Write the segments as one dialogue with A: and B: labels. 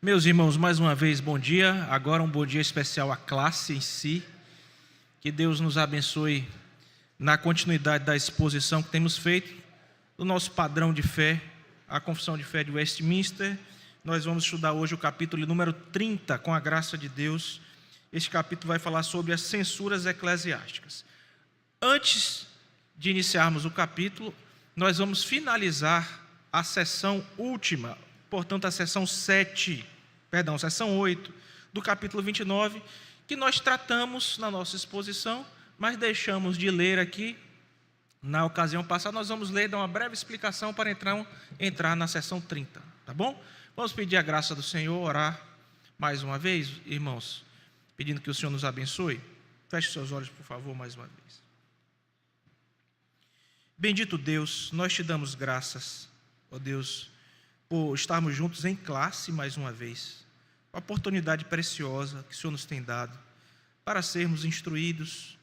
A: Meus irmãos, mais uma vez, bom dia. Agora um bom dia especial à classe em si. Que Deus nos abençoe na continuidade da exposição que temos feito do nosso padrão de fé, a Confissão de Fé de Westminster. Nós vamos estudar hoje o capítulo número 30, com a graça de Deus. Este capítulo vai falar sobre as censuras eclesiásticas. Antes de iniciarmos o capítulo, nós vamos finalizar a sessão última, portanto a sessão 8 do capítulo 29, que nós tratamos na nossa exposição, mas deixamos de ler aqui na ocasião passada. Nós vamos ler, dar uma breve explicação para entrar na sessão 30, tá bom? Vamos pedir a graça do Senhor, orar mais uma vez, irmãos, pedindo que o Senhor nos abençoe. Feche seus olhos, por favor, mais uma vez. Bendito Deus, nós te damos graças, ó Deus, por estarmos juntos em classe mais uma vez. A oportunidade preciosa que o Senhor nos tem dado para sermos instruídos,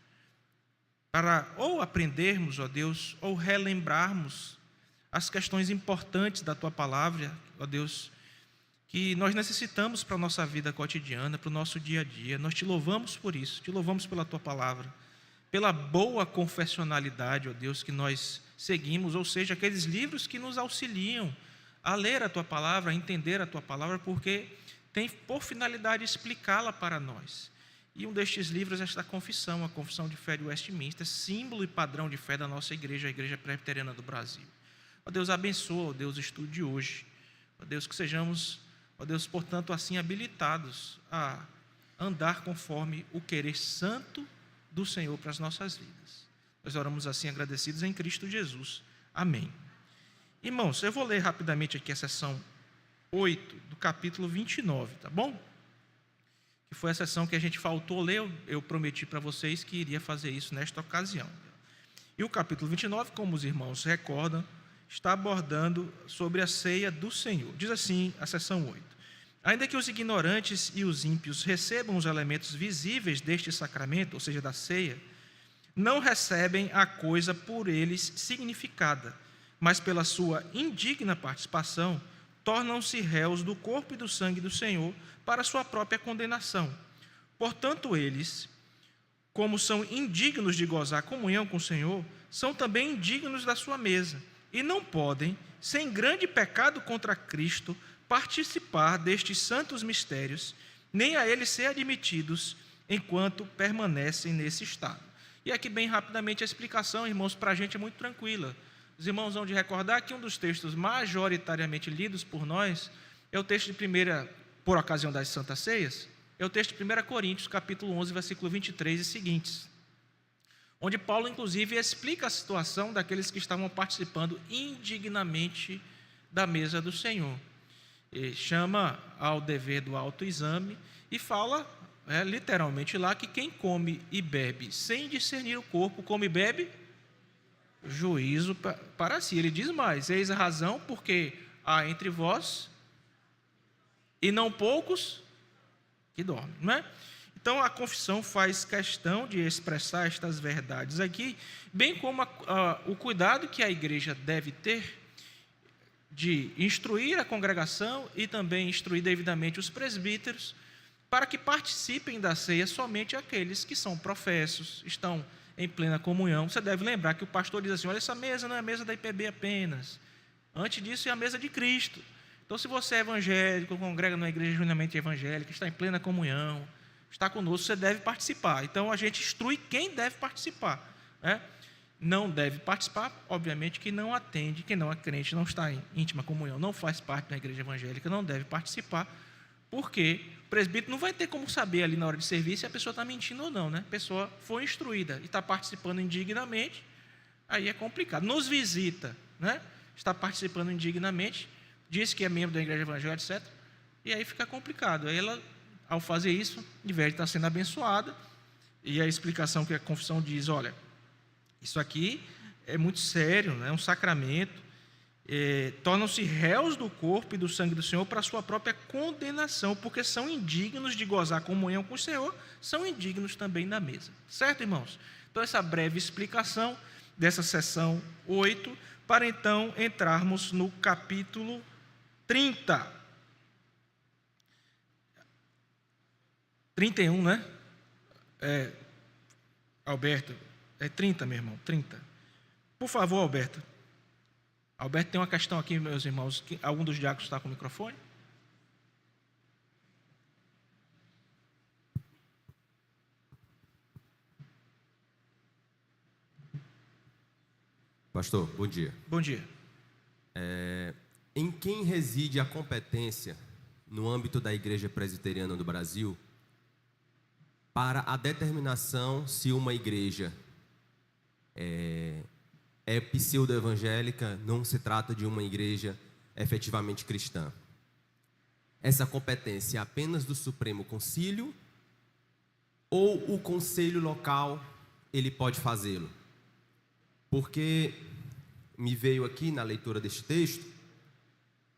A: para ou aprendermos, ó Deus, ou relembrarmos as questões importantes da Tua palavra, ó Deus, que nós necessitamos para a nossa vida cotidiana, para o nosso dia a dia. Nós te louvamos por isso, te louvamos pela Tua palavra, pela boa confessionalidade, ó Deus, que nós seguimos, ou seja, aqueles livros que nos auxiliam a ler a Tua palavra, a entender a Tua palavra, porque tem por finalidade explicá-la para nós. E um destes livros é esta confissão, a Confissão de Fé de Westminster, símbolo e padrão de fé da nossa igreja, a Igreja Presbiteriana do Brasil. Ó Deus, abençoa, ó Deus, o estudo de hoje. Ó Deus, que sejamos, ó Deus, portanto, assim habilitados a andar conforme o querer santo do Senhor para as nossas vidas. Nós oramos assim agradecidos em Cristo Jesus. Amém. Irmãos, eu vou ler rapidamente aqui a sessão 8 do capítulo 29, tá bom? Que foi a sessão que a gente faltou ler, eu prometi para vocês que iria fazer isso nesta ocasião. E o capítulo 29, como os irmãos recordam, está abordando sobre a ceia do Senhor. Diz assim a sessão 8: ainda que os ignorantes e os ímpios recebam os elementos visíveis deste sacramento, ou seja, da ceia, não recebem a coisa por eles significada, mas pela sua indigna participação, tornam-se réus do corpo e do sangue do Senhor para sua própria condenação. Portanto, eles, como são indignos de gozar comunhão com o Senhor, são também indignos da sua mesa, e não podem, sem grande pecado contra Cristo, participar destes santos mistérios, nem a eles ser admitidos enquanto permanecem nesse estado. E aqui bem rapidamente a explicação, irmãos, para a gente é muito tranquila. Os irmãos vão de recordar que um dos textos majoritariamente lidos por nós é o texto de por ocasião das Santas Ceias, é o texto de 1 Coríntios, capítulo 11, versículo 23 e seguintes, onde Paulo, inclusive, explica a situação daqueles que estavam participando indignamente da mesa do Senhor. E chama ao dever do autoexame e fala, literalmente lá, que quem come e bebe sem discernir o corpo, come e bebe juízo para si. Ele diz mais: eis a razão porque há entre vós e não poucos que dormem, não é? Então a confissão faz questão de expressar estas verdades aqui, bem como o cuidado que a igreja deve ter de instruir a congregação e também instruir devidamente os presbíteros, para que participem da ceia somente aqueles que são professos, estão em plena comunhão. Você deve lembrar que o pastor diz assim: olha, essa mesa não é a mesa da IPB apenas, antes disso é a mesa de Cristo. Então, se você é evangélico, congrega numa igreja genuinamente evangélica, está em plena comunhão, está conosco, você deve participar. Então, a gente instrui quem deve participar, né? Não deve participar, obviamente, quem não atende, quem não é crente, não está em íntima comunhão, não faz parte da igreja evangélica, não deve participar, porque o presbítero não vai ter como saber ali na hora de servir se a pessoa está mentindo ou não, né? A pessoa foi instruída e está participando indignamente, aí é complicado. Nos visita, né? Está participando indignamente, diz que é membro da igreja evangélica, etc. E aí fica complicado. Aí ela, ao fazer isso, em vez de estar sendo abençoada, e a explicação que a confissão diz: olha, isso aqui é muito sério, né? É um sacramento, tornam-se réus do corpo e do sangue do Senhor para a sua própria condenação, porque são indignos de gozar comunhão com o Senhor, são indignos também da mesa. Certo, irmãos? Então, essa breve explicação dessa sessão 8, para então entrarmos no capítulo 30. 31, né? Alberto, é 30, meu irmão, 30. Por favor, Alberto. Alberto, tem uma questão aqui, meus irmãos. Algum dos diáconos está com o microfone?
B: Pastor, bom dia.
A: Bom dia.
B: Em quem reside a competência no âmbito da Igreja Presbiteriana do Brasil para a determinação se uma igreja é pseudo-evangélica, não se trata de uma igreja efetivamente cristã? Essa competência é apenas do Supremo Concílio ou o conselho local ele pode fazê-lo? Porque me veio aqui na leitura deste texto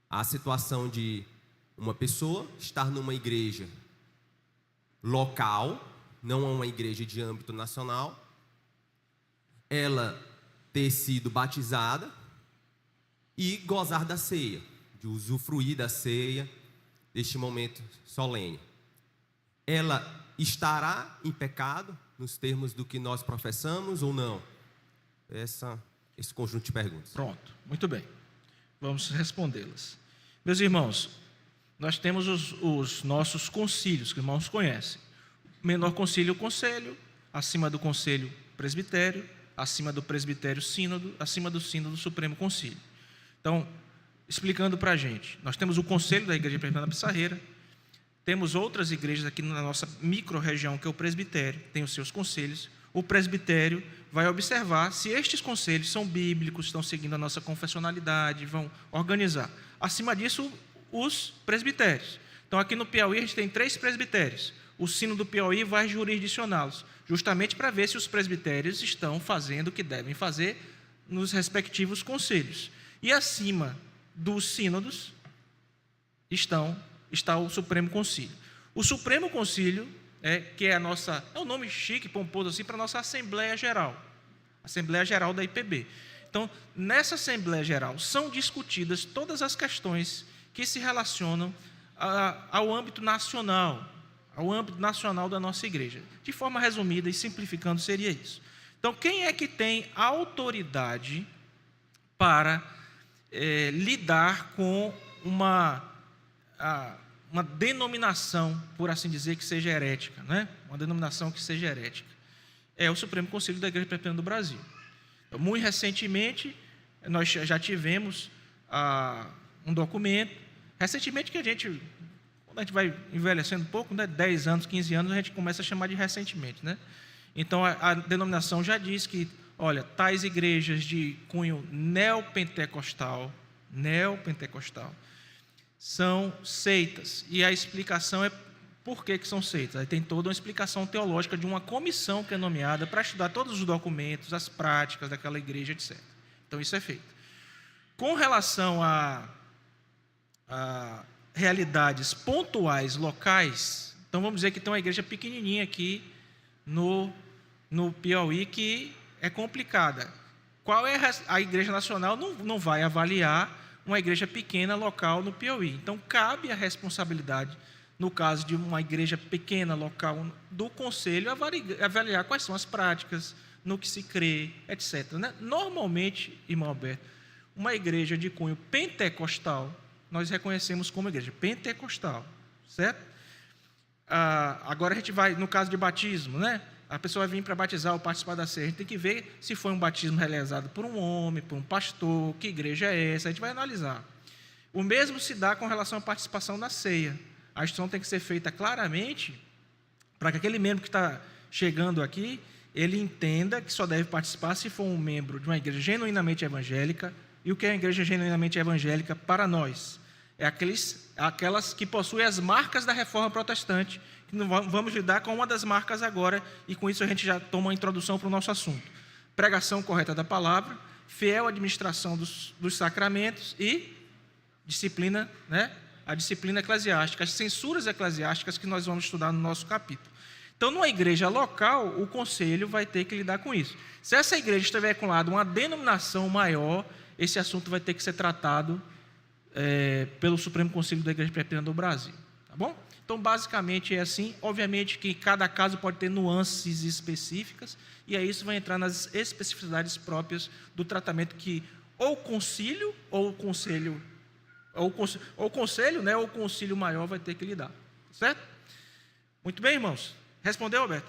B: a situação de uma pessoa estar numa igreja local, não uma igreja de âmbito nacional, ela ter sido batizada e gozar da ceia, de usufruir da ceia, deste momento solene. Ela estará em pecado nos termos do que nós professamos ou não? Esse conjunto de perguntas.
A: Pronto, muito bem. Vamos respondê-las. Meus irmãos, nós temos os nossos concílios, que os irmãos conhecem. Menor concílio, conselho, acima do conselho, presbitério, acima do presbitério, sínodo, acima do sínodo, Supremo Concílio. Então, explicando para a gente, nós temos o conselho da Igreja Presbiteriana da Pissarreira, temos outras igrejas aqui na nossa micro-região, que é o presbitério, tem os seus conselhos. O presbitério vai observar se estes conselhos são bíblicos, estão seguindo a nossa confessionalidade, vão organizar. Acima disso, os presbitérios. Então, aqui no Piauí, a gente tem 3 presbitérios. O Sínodo do Piauí vai jurisdicioná-los, justamente para ver se os presbitérios estão fazendo o que devem fazer nos respectivos conselhos. E acima dos sínodos está o Supremo Concílio. O Supremo Concílio que é um nome chique, pomposo assim, para a nossa Assembleia Geral, Assembleia Geral da IPB. Então, nessa Assembleia Geral, são discutidas todas as questões que se relacionam ao âmbito nacional da nossa igreja. De forma resumida e simplificando, seria isso. Então, quem é que tem autoridade para lidar com uma denominação, por assim dizer, que seja herética, né? Uma denominação que seja herética? É o Supremo Concílio da Igreja Presbiteriana do Brasil. Então, muito recentemente, nós já tivemos um documento, recentemente, que quando a gente vai envelhecendo um pouco, né, 10 anos, 15 anos, a gente começa a chamar de recentemente, né? Então, a denominação já diz que, olha, tais igrejas de cunho neopentecostal, são seitas, e a explicação é por que são seitas. Aí tem toda uma explicação teológica de uma comissão que é nomeada para estudar todos os documentos, as práticas daquela igreja, etc. Então, isso é feito. Com relação a realidades pontuais, locais, então vamos dizer que tem uma igreja pequenininha aqui no Piauí que é complicada. Qual é a igreja nacional? Não vai avaliar uma igreja pequena local no Piauí. Então, cabe a responsabilidade, no caso de uma igreja pequena local, do conselho avaliar quais são as práticas, no que se crê, etc. Normalmente, irmão Alberto, uma igreja de cunho pentecostal, nós reconhecemos como igreja pentecostal, certo? Agora a gente vai, no caso de batismo, né? A pessoa vai vir para batizar ou participar da ceia, a gente tem que ver se foi um batismo realizado por um homem, por um pastor, que igreja é essa, a gente vai analisar. O mesmo se dá com relação à participação na ceia. A instrução tem que ser feita claramente para que aquele membro que está chegando aqui, ele entenda que só deve participar se for um membro de uma igreja genuinamente evangélica. E o que é uma igreja genuinamente evangélica para nós? É aquelas que possuem as marcas da Reforma Protestante. Vamos lidar com uma das marcas agora, e com isso a gente já toma uma introdução para o nosso assunto. Pregação correta da palavra, fiel administração dos sacramentos e disciplina, né? A disciplina eclesiástica, as censuras eclesiásticas que nós vamos estudar no nosso capítulo. Então, numa igreja local, o conselho vai ter que lidar com isso. Se essa igreja estiver com lado uma denominação maior, esse assunto vai ter que ser tratado pelo Supremo Concílio da Igreja Presbiteriana do Brasil. Tá bom? Então, basicamente é assim. Obviamente que cada caso pode ter nuances específicas, e aí isso vai entrar nas especificidades próprias do tratamento que ou o concílio, ou o conselho, ou o conselho, né, ou o concílio maior vai ter que lidar. Certo? Muito bem, irmãos? Respondeu, Alberto?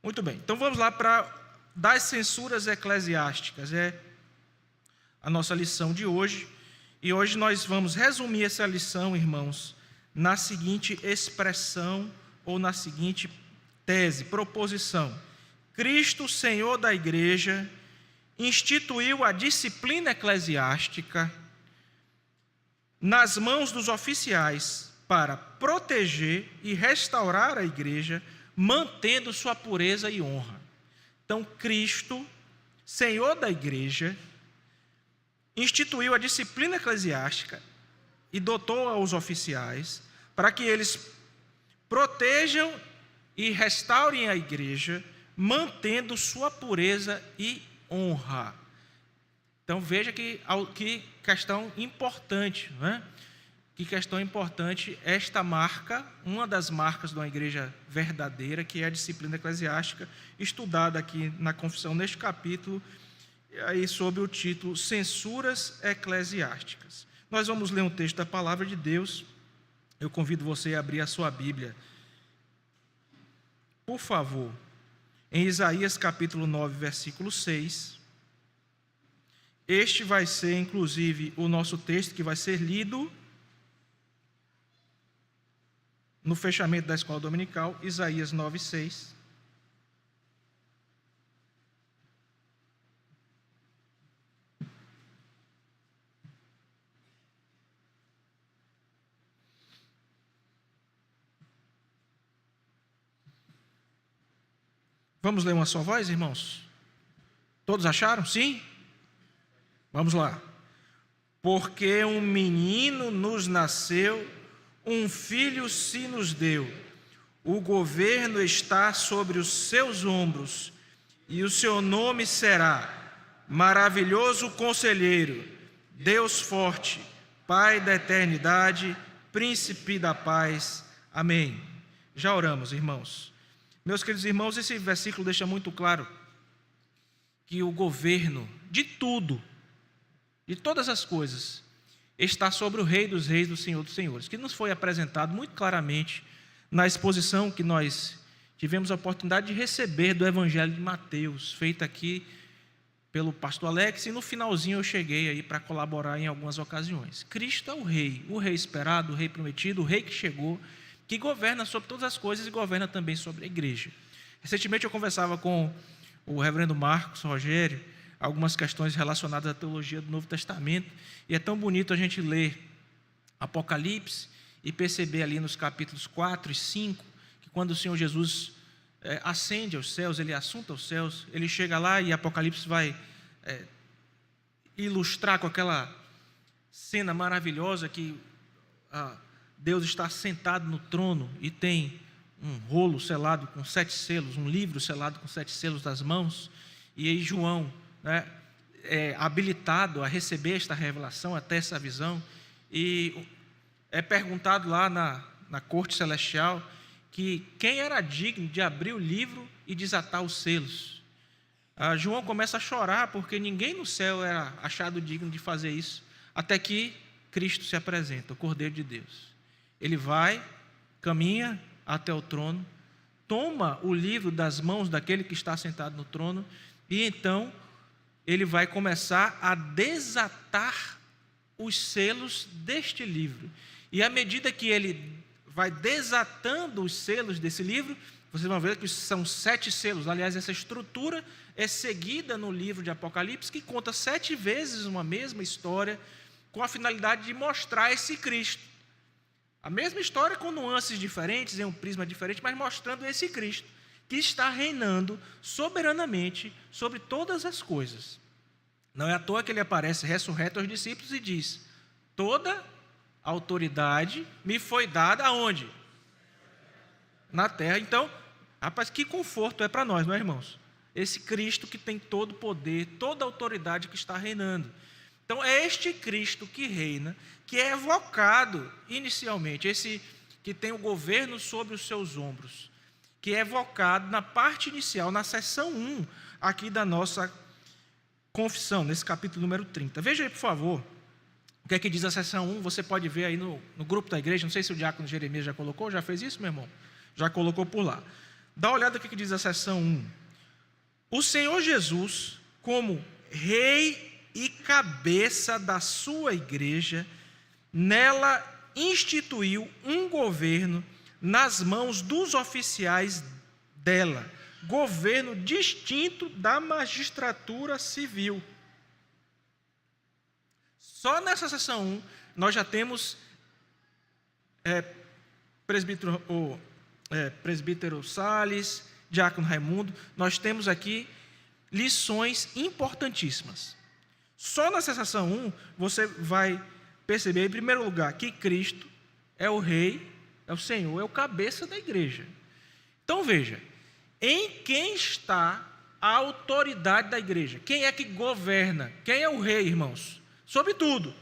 A: Muito bem. Então vamos lá para das censuras eclesiásticas. É a nossa lição de hoje. E hoje nós vamos resumir essa lição, irmãos, na seguinte expressão ou na seguinte tese, proposição: Cristo, Senhor da Igreja, instituiu a disciplina eclesiástica nas mãos dos oficiais para proteger e restaurar a igreja, mantendo sua pureza e honra. Então, Cristo, Senhor da igreja, instituiu a disciplina eclesiástica e dotou aos oficiais para que eles protejam e restaurem a igreja, mantendo sua pureza e honra. Então veja que questão importante, não é? Que questão importante esta marca, uma das marcas de uma igreja verdadeira, que é a disciplina eclesiástica, estudada aqui na confissão neste capítulo, aí sob o título Censuras Eclesiásticas. Nós vamos ler um texto da Palavra de Deus. Eu convido você a abrir a sua Bíblia, por favor, em Isaías capítulo 9, versículo 6. Este vai ser, inclusive, o nosso texto que vai ser lido no fechamento da escola dominical, Isaías 9, 6. Vamos ler uma só voz, irmãos? Todos acharam? Sim? Vamos lá. Porque um menino nos nasceu, um filho se nos deu. O governo está sobre os seus ombros, e o seu nome será Maravilhoso Conselheiro, Deus Forte, Pai da Eternidade, Príncipe da Paz. Amém. Já oramos, irmãos. Meus queridos irmãos, esse versículo deixa muito claro que o governo de tudo, de todas as coisas, está sobre o Rei dos Reis, do Senhor dos Senhores, que nos foi apresentado muito claramente na exposição que nós tivemos a oportunidade de receber do Evangelho de Mateus, feita aqui pelo pastor Alex, e no finalzinho eu cheguei aí para colaborar em algumas ocasiões. Cristo é o Rei esperado, o Rei prometido, o Rei que chegou, que governa sobre todas as coisas e governa também sobre a igreja. Recentemente eu conversava com o reverendo Marcos Rogério, algumas questões relacionadas à teologia do Novo Testamento, e é tão bonito a gente ler Apocalipse e perceber ali nos capítulos 4 e 5, que quando o Senhor Jesus ascende aos céus, ele assunta aos céus, ele chega lá e Apocalipse vai ilustrar com aquela cena maravilhosa que Deus está sentado no trono e tem um rolo selado com 7 selos, um livro selado com 7 selos das mãos, e aí João, né, é habilitado a receber esta revelação, até essa visão, e é perguntado lá na corte celestial que quem era digno de abrir o livro e desatar os selos. João começa a chorar porque ninguém no céu era achado digno de fazer isso, até que Cristo se apresenta, o Cordeiro de Deus. Ele vai, caminha até o trono, toma o livro das mãos daquele que está sentado no trono, e então ele vai começar a desatar os selos deste livro. E à medida que ele vai desatando os selos desse livro, vocês vão ver que são 7 selos. Aliás, essa estrutura é seguida no livro de Apocalipse, que conta 7 vezes uma mesma história, com a finalidade de mostrar esse Cristo. A mesma história com nuances diferentes, em um prisma diferente, mas mostrando esse Cristo, que está reinando soberanamente sobre todas as coisas. Não é à toa que ele aparece ressurreto aos discípulos e diz: toda autoridade me foi dada aonde? Na terra. Então, rapaz, que conforto é para nós, não é, irmãos? Esse Cristo que tem todo o poder, toda a autoridade que está reinando. Então, é este Cristo que reina, que é evocado inicialmente. Esse que tem o governo sobre os seus ombros, que é evocado na parte inicial, na seção 1 aqui da nossa confissão, nesse capítulo número 30. Veja aí, por favor, o que é que diz a seção 1, você pode ver aí no grupo da igreja, não sei se o diácono Jeremias já colocou, já fez isso, meu irmão? Já colocou por lá. Dá uma olhada no que diz a seção 1. O Senhor Jesus, como rei e cabeça da sua igreja, nela instituiu um governo nas mãos dos oficiais dela, governo distinto da magistratura civil. Só nessa seção 1, nós já temos presbítero Salles, diácono Raimundo, nós temos aqui lições importantíssimas. Só na seção 1, você vai perceber, em primeiro lugar, que Cristo é o rei, é o Senhor, é o cabeça da igreja. Então veja, em quem está a autoridade da igreja? Quem é que governa? Quem é o rei, irmãos? Sobre tudo,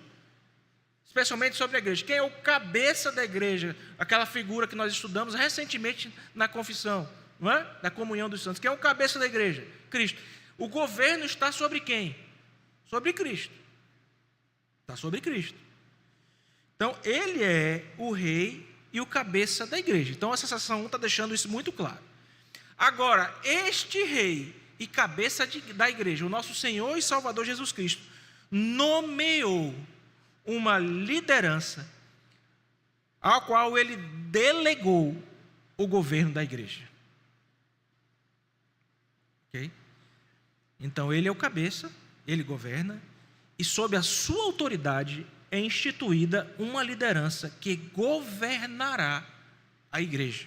A: especialmente sobre a igreja. Quem é o cabeça da igreja? Aquela figura que nós estudamos recentemente na confissão, não é? Da comunhão dos santos. Quem é o cabeça da igreja? Cristo. O governo está sobre quem? Sobre Cristo. Está sobre Cristo. Então, ele é o rei e o cabeça da igreja. Então, essa seção 1 está deixando isso muito claro. Agora, este rei e cabeça da igreja, o nosso Senhor e Salvador Jesus Cristo, nomeou uma liderança ao qual ele delegou o governo da igreja. Ok? Então, ele é o cabeça, ele governa, e sob a sua autoridade é instituída uma liderança que governará a igreja.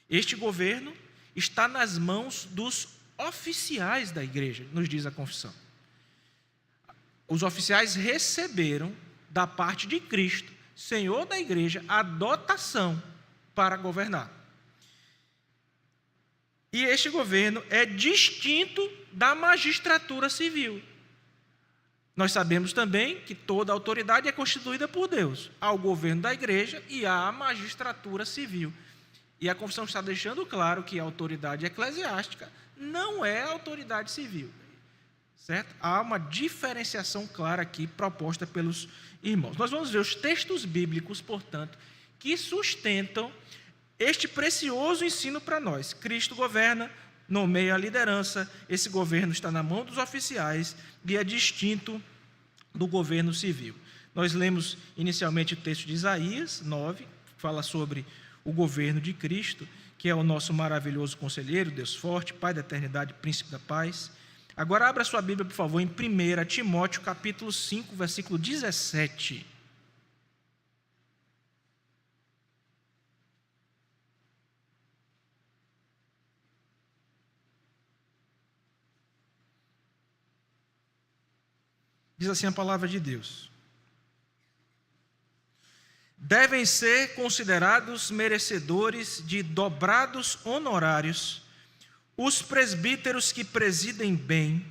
A: Este governo está nas mãos dos oficiais da igreja, nos diz a confissão. Os oficiais receberam da parte de Cristo, Senhor da igreja, a dotação para governar. E este governo é distinto da magistratura civil. Nós sabemos também que toda autoridade é constituída por Deus. Há o governo da igreja e há a magistratura civil. E a confissão está deixando claro que a autoridade eclesiástica não é a autoridade civil. Certo? Há uma diferenciação clara aqui proposta pelos irmãos. Nós vamos ver os textos bíblicos, portanto, que sustentam este precioso ensino para nós. Cristo governa, nomeia a liderança, esse governo está na mão dos oficiais e é distinto do governo civil. Nós lemos inicialmente o texto de Isaías 9, que fala sobre o governo de Cristo, que é o nosso maravilhoso conselheiro, Deus forte, Pai da eternidade, Príncipe da paz. Agora abra sua Bíblia, por favor, em 1 Timóteo, capítulo 5, versículo 17. Diz assim a palavra de Deus: devem ser considerados merecedores de dobrados honorários os presbíteros que presidem bem,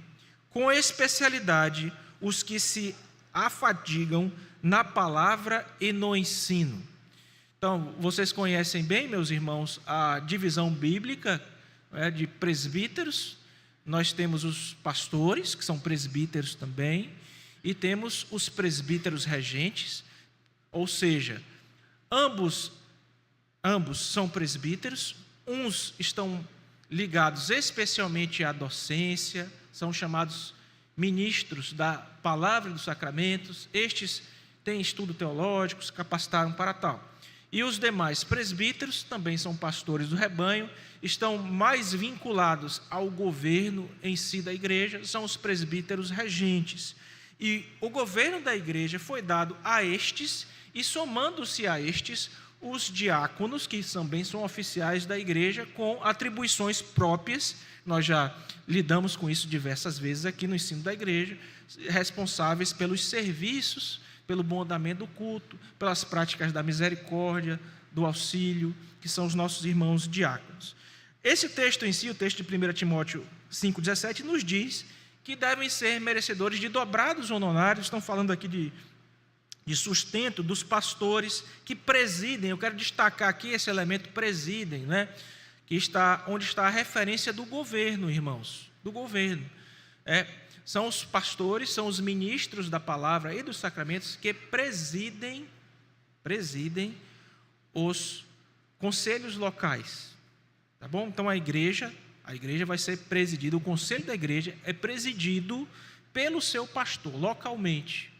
A: com especialidade os que se afadigam na palavra e no ensino. Então, vocês conhecem bem, meus irmãos, a divisão bíblica de presbíteros. Nós temos os pastores, que são presbíteros também, e temos os presbíteros regentes, ou seja, ambos são presbíteros, uns estão ligados especialmente à docência, são chamados ministros da palavra e dos sacramentos, estes têm estudo teológico, se capacitaram para tal. E os demais presbíteros, também são pastores do rebanho, estão mais vinculados ao governo em si da igreja, são os presbíteros regentes. E o governo da igreja foi dado a estes, e somando-se a estes, os diáconos, que também são oficiais da igreja, com atribuições próprias. Nós já lidamos com isso diversas vezes aqui no ensino da igreja, responsáveis pelos serviços, pelo bom andamento do culto, pelas práticas da misericórdia, do auxílio, que são os nossos irmãos diáconos. Esse texto em si, o texto de 1 Timóteo 5,17, nos diz que devem ser merecedores de dobrados honorários. Estão falando aqui de de sustento dos pastores que presidem. Eu quero destacar aqui esse elemento presidem, né? Que está onde está a referência do governo, irmãos, do governo. São os pastores, são os ministros da palavra e dos sacramentos que presidem os conselhos locais, tá bom? Então a igreja vai ser presidida, o conselho da igreja é presidido pelo seu pastor localmente.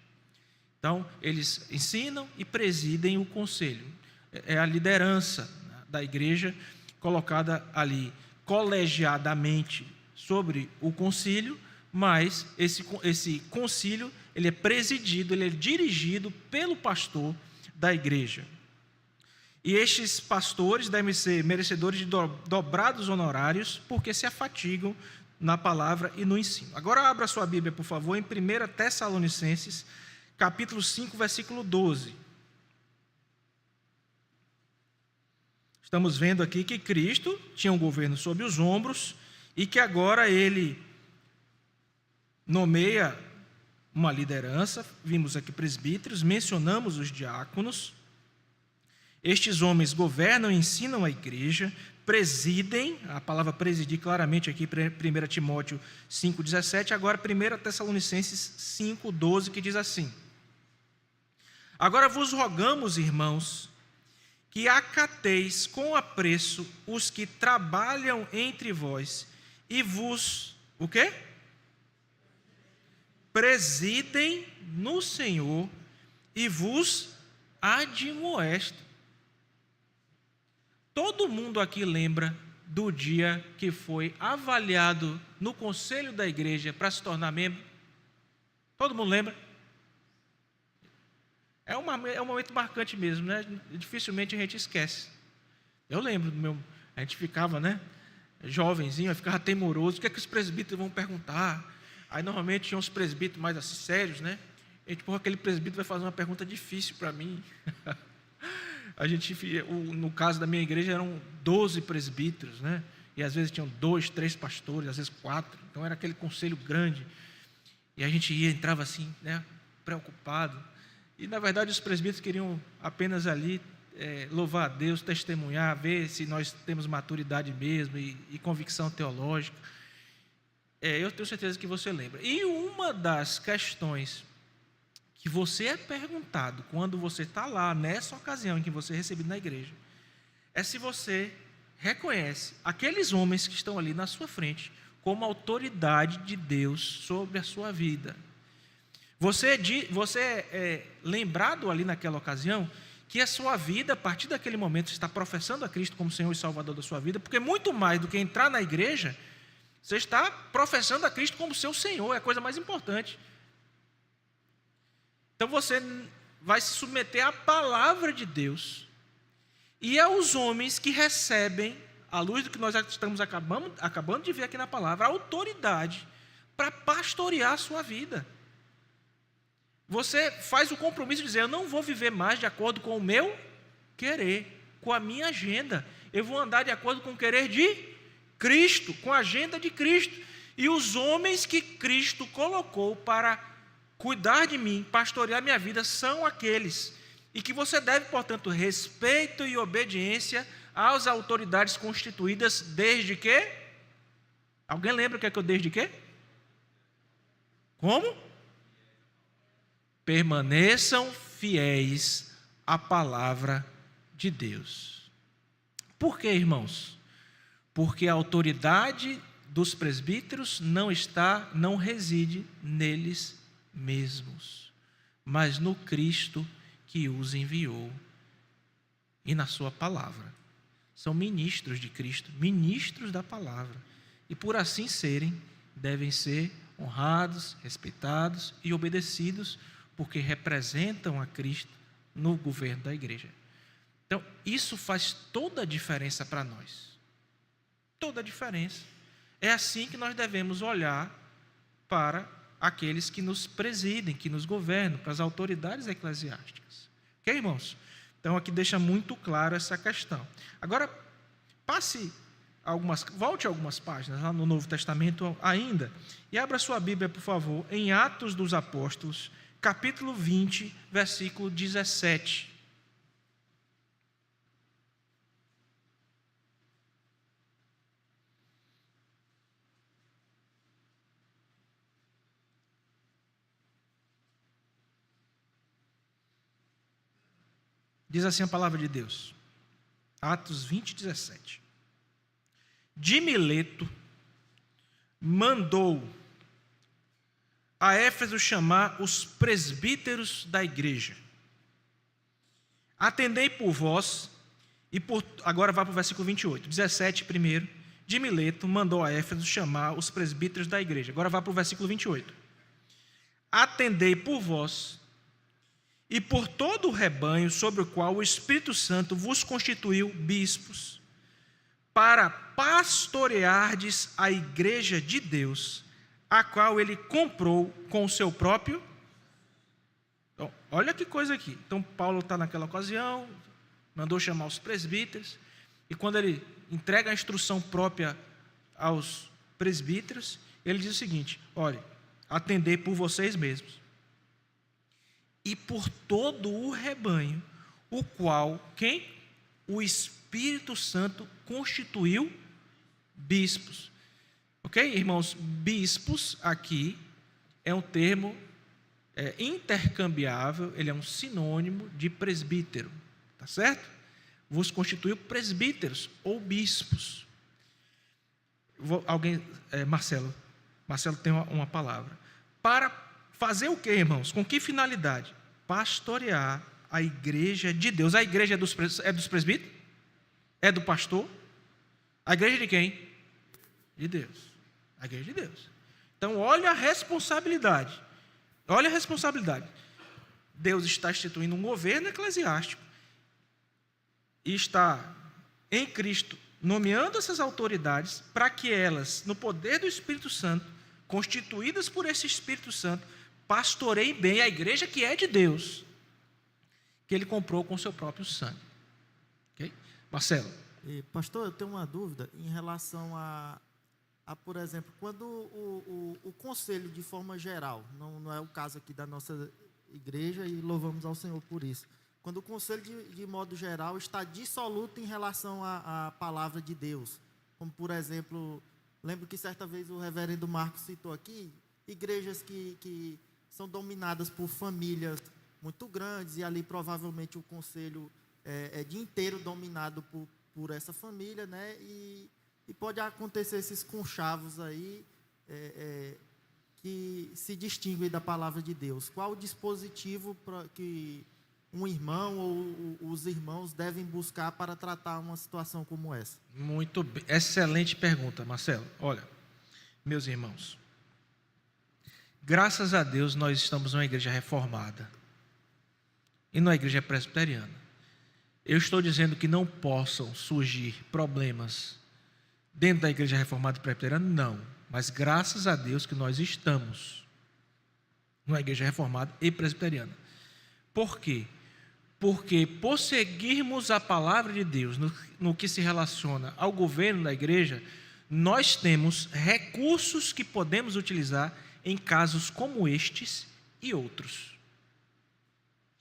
A: Então eles ensinam e presidem o conselho. É a liderança da igreja colocada ali colegiadamente sobre o concílio, mas esse concílio ele é presidido, ele é dirigido pelo pastor da igreja. E estes pastores devem ser merecedores de dobrados honorários, porque se afatigam na palavra e no ensino. Agora abra sua Bíblia, por favor, em 1 Tessalonicenses, capítulo 5, versículo 12. Estamos vendo aqui que Cristo tinha um governo sob os ombros e que agora ele nomeia uma liderança. Vimos aqui presbíteros, mencionamos os diáconos. Estes homens governam e ensinam a igreja, presidem, a palavra presidir claramente aqui, 1 Timóteo 5,17, agora 1 Tessalonicenses 5,12, que diz assim: agora vos rogamos, irmãos, que acateis com apreço os que trabalham entre vós e vos, o quê? Presidem no Senhor e vos admoestem. Todo mundo aqui lembra do dia que foi avaliado no conselho da igreja para se tornar membro? Todo mundo lembra? É um momento marcante mesmo, né? Dificilmente a gente esquece. Eu lembro a gente ficava, né? Jovenzinho, ficava teimoroso. O que é que os presbíteros vão perguntar? Aí normalmente tinha uns presbíteros mais assim, sérios, né? E tipo, aquele presbítero vai fazer uma pergunta difícil para mim. No caso da minha igreja eram 12 presbíteros, né? E às vezes tinham 2, 3 pastores, às vezes 4. Então era aquele conselho grande. E a gente entrava assim, né? Preocupado. E na verdade os presbíteros queriam apenas ali louvar a Deus, testemunhar, ver se nós temos maturidade mesmo e convicção teológica. Eu tenho certeza que você lembra. E uma das questões que você é perguntado quando você está lá, nessa ocasião em que você é recebido na igreja, é se você reconhece aqueles homens que estão ali na sua frente como autoridade de Deus sobre a sua vida. Você é lembrado ali naquela ocasião que a sua vida, a partir daquele momento, está professando a Cristo como Senhor e Salvador da sua vida, porque muito mais do que entrar na igreja, você está professando a Cristo como seu Senhor, é a coisa mais importante. Então você vai se submeter à palavra de Deus e aos homens que recebem, à luz do que nós estamos acabando de ver aqui na palavra, a autoridade para pastorear a sua vida. Você faz o compromisso de dizer: eu não vou viver mais de acordo com o meu querer, com a minha agenda. Eu vou andar de acordo com o querer de Cristo, com a agenda de Cristo. E os homens que Cristo colocou para cuidar de mim, pastorear minha vida, são aqueles. E que você deve, portanto, respeito e obediência às autoridades constituídas desde que? Alguém lembra o que é que eu desde que? Como? Permaneçam fiéis à palavra de Deus. Por quê, irmãos? Porque a autoridade dos presbíteros não reside neles mesmos, mas no Cristo que os enviou e na sua palavra. São ministros de Cristo, ministros da palavra, e por assim serem, devem ser honrados, respeitados e obedecidos, porque representam a Cristo no governo da igreja. Então, isso faz toda a diferença para nós. Toda a diferença. É assim que nós devemos olhar para aqueles que nos presidem, que nos governam, para as autoridades eclesiásticas. Ok, irmãos? Então, aqui deixa muito claro essa questão. Agora, volte algumas páginas lá no Novo Testamento ainda, e abra sua Bíblia, por favor, em Atos dos Apóstolos, capítulo 20, versículo 17. Diz assim a palavra de Deus. Atos 20, 17. De Mileto mandou a Éfeso chamar os presbíteros da igreja. Atendei por vós, agora vai para o versículo 28, 17 primeiro. De Mileto mandou a Éfeso chamar os presbíteros da igreja. Agora vai para o versículo 28. Atendei por vós e por todo o rebanho sobre o qual o Espírito Santo vos constituiu bispos, para pastoreardes a igreja de Deus, a qual ele comprou com o seu próprio. Então, olha que coisa aqui. Então, Paulo está naquela ocasião, mandou chamar os presbíteros, e quando ele entrega a instrução própria aos presbíteros, ele diz o seguinte: olha, atendei por vocês mesmos e por todo o rebanho, o qual, quem? O Espírito Santo constituiu bispos. Ok, irmãos? Bispos aqui é um termo intercambiável, ele é um sinônimo de presbítero, tá certo? Vos constituiu presbíteros ou bispos. Marcelo tem uma palavra. Para fazer o que, irmãos? Com que finalidade? Pastorear a igreja de Deus. A igreja é dos presbíteros? É do pastor? A igreja de quem? De Deus. A igreja de Deus. Então, olha a responsabilidade. Olha a responsabilidade. Deus está instituindo um governo eclesiástico e está, em Cristo, nomeando essas autoridades para que elas, no poder do Espírito Santo, constituídas por esse Espírito Santo, pastoreiem bem a igreja que é de Deus, que ele comprou com seu próprio sangue. Ok? Marcelo.
C: Pastor, eu tenho uma dúvida em relação a por exemplo, quando o conselho, de forma geral, não é o caso aqui da nossa igreja, e louvamos ao Senhor por isso, quando o conselho, de modo geral, está dissoluto em relação à palavra de Deus, como, por exemplo, lembro que certa vez o reverendo Marcos citou aqui, igrejas que são dominadas por famílias muito grandes, e ali provavelmente o conselho é de inteiro dominado por essa família, né? E pode acontecer esses conchavos aí que se distinguem da palavra de Deus. Qual o dispositivo que um irmão ou os irmãos devem buscar para tratar uma situação como essa?
A: Muito bem. Excelente pergunta, Marcelo. Olha, meus irmãos, graças a Deus nós estamos numa igreja reformada e numa igreja presbiteriana. Eu estou dizendo que não possam surgir problemas dentro da igreja reformada e presbiteriana? Não. Mas graças a Deus que nós estamos numa igreja reformada e presbiteriana. Por quê? Porque por seguirmos a palavra de Deus no que se relaciona ao governo da igreja, nós temos recursos que podemos utilizar em casos como estes e outros.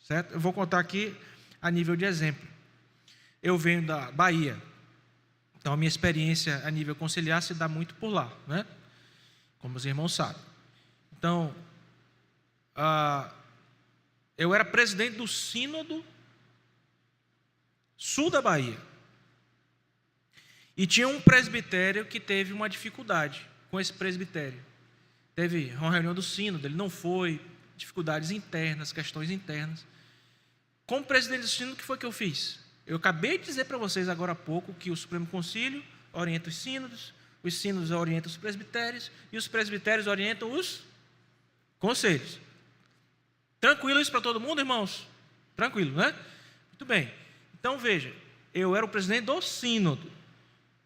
A: Certo? Eu vou contar aqui a nível de exemplo. Eu venho da Bahia. Então, a minha experiência a nível conciliar se dá muito por lá, né? Como os irmãos sabem. Então, eu era presidente do Sínodo Sul da Bahia. E tinha um presbitério que teve uma dificuldade com esse presbitério. Teve uma reunião do Sínodo, ele não foi, dificuldades internas, questões internas. Como presidente do Sínodo, o que foi que eu fiz? Eu acabei de dizer para vocês agora há pouco que o Supremo Concílio orienta os sínodos orientam os presbitérios e os presbitérios orientam os conselhos. Tranquilo isso para todo mundo, irmãos? Tranquilo, né? Muito bem. Então, veja, eu era o presidente do sínodo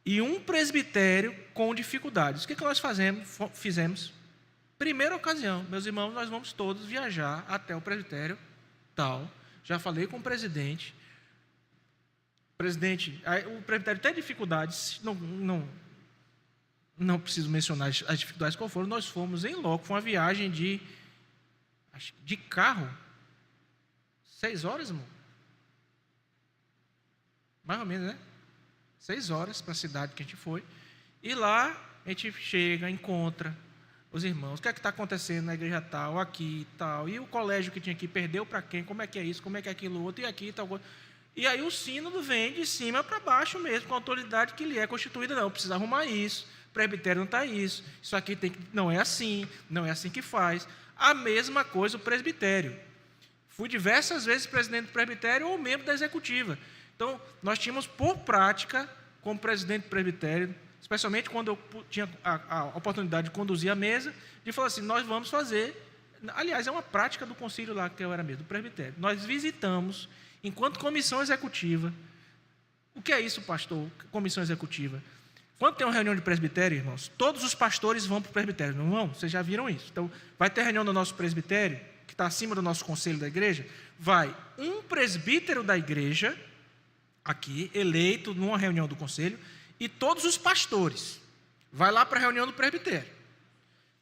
A: e um presbitério com dificuldades. O que nós fizemos? Primeira ocasião, meus irmãos, nós vamos todos viajar até o presbitério tal. Já falei com o presidente. O presbitério tem dificuldades, não preciso mencionar as dificuldades qual foram. Nós fomos em loco, foi uma viagem de acho que de carro, 6 horas, irmão. Mais ou menos, né? 6 horas para a cidade que a gente foi. E lá a gente chega, encontra os irmãos. O que é que está acontecendo na igreja tal, aqui e tal. E o colégio que tinha aqui perdeu para quem? Como é que é isso? Como é que é aquilo outro? E aqui e tal coisa. E aí o sínodo vem de cima para baixo mesmo, com a autoridade que lhe é constituída. Não, precisa arrumar isso. O presbitério não está isso. Isso aqui tem que, não é assim que faz. A mesma coisa o presbitério. Fui diversas vezes presidente do presbitério ou membro da executiva. Então, nós tínhamos por prática, como presidente do presbitério, especialmente quando eu tinha a oportunidade de conduzir a mesa, de falar assim, nós vamos fazer, aliás, é uma prática do concílio lá, que eu era mesmo, do presbitério. Nós visitamos, enquanto comissão executiva, o que é isso, pastor, comissão executiva? Quando tem uma reunião de presbitério, irmãos, todos os pastores vão para o presbitério, não vão? Vocês já viram isso? Então, vai ter reunião do nosso presbitério, que está acima do nosso conselho da igreja, vai um presbítero da igreja, aqui, eleito numa reunião do conselho, e todos os pastores. Vai lá para a reunião do presbitério.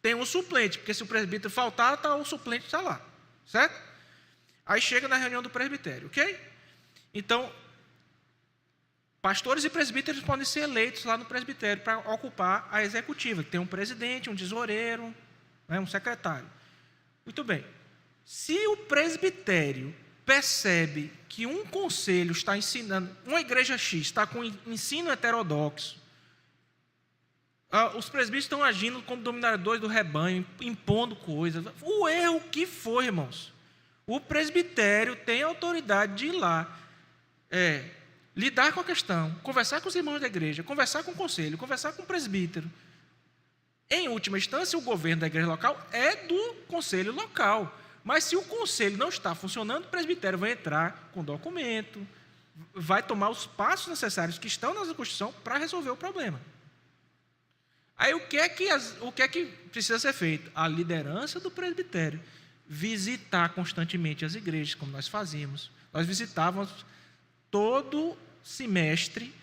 A: Tem um suplente, porque se o presbítero faltar, o suplente está lá. Certo? Aí chega na reunião do presbitério, ok? Então, pastores e presbíteros podem ser eleitos lá no presbitério para ocupar a executiva, que tem um presidente, um tesoureiro, né, um secretário. Muito bem. Se o presbitério percebe que um conselho está ensinando, uma igreja X está com ensino heterodoxo, os presbíteros estão agindo como dominadores do rebanho, impondo coisas. O erro que foi, irmãos, o presbitério tem autoridade de ir lá, lidar com a questão, conversar com os irmãos da igreja, conversar com o conselho, conversar com o presbítero. Em última instância, o governo da igreja local é do conselho local. Mas se o conselho não está funcionando, o presbitério vai entrar com documento, vai tomar os passos necessários que estão na Constituição para resolver o problema. Aí o que é que precisa ser feito? A liderança do presbitério visitar constantemente as igrejas, como nós fazíamos. Nós visitávamos todo semestre,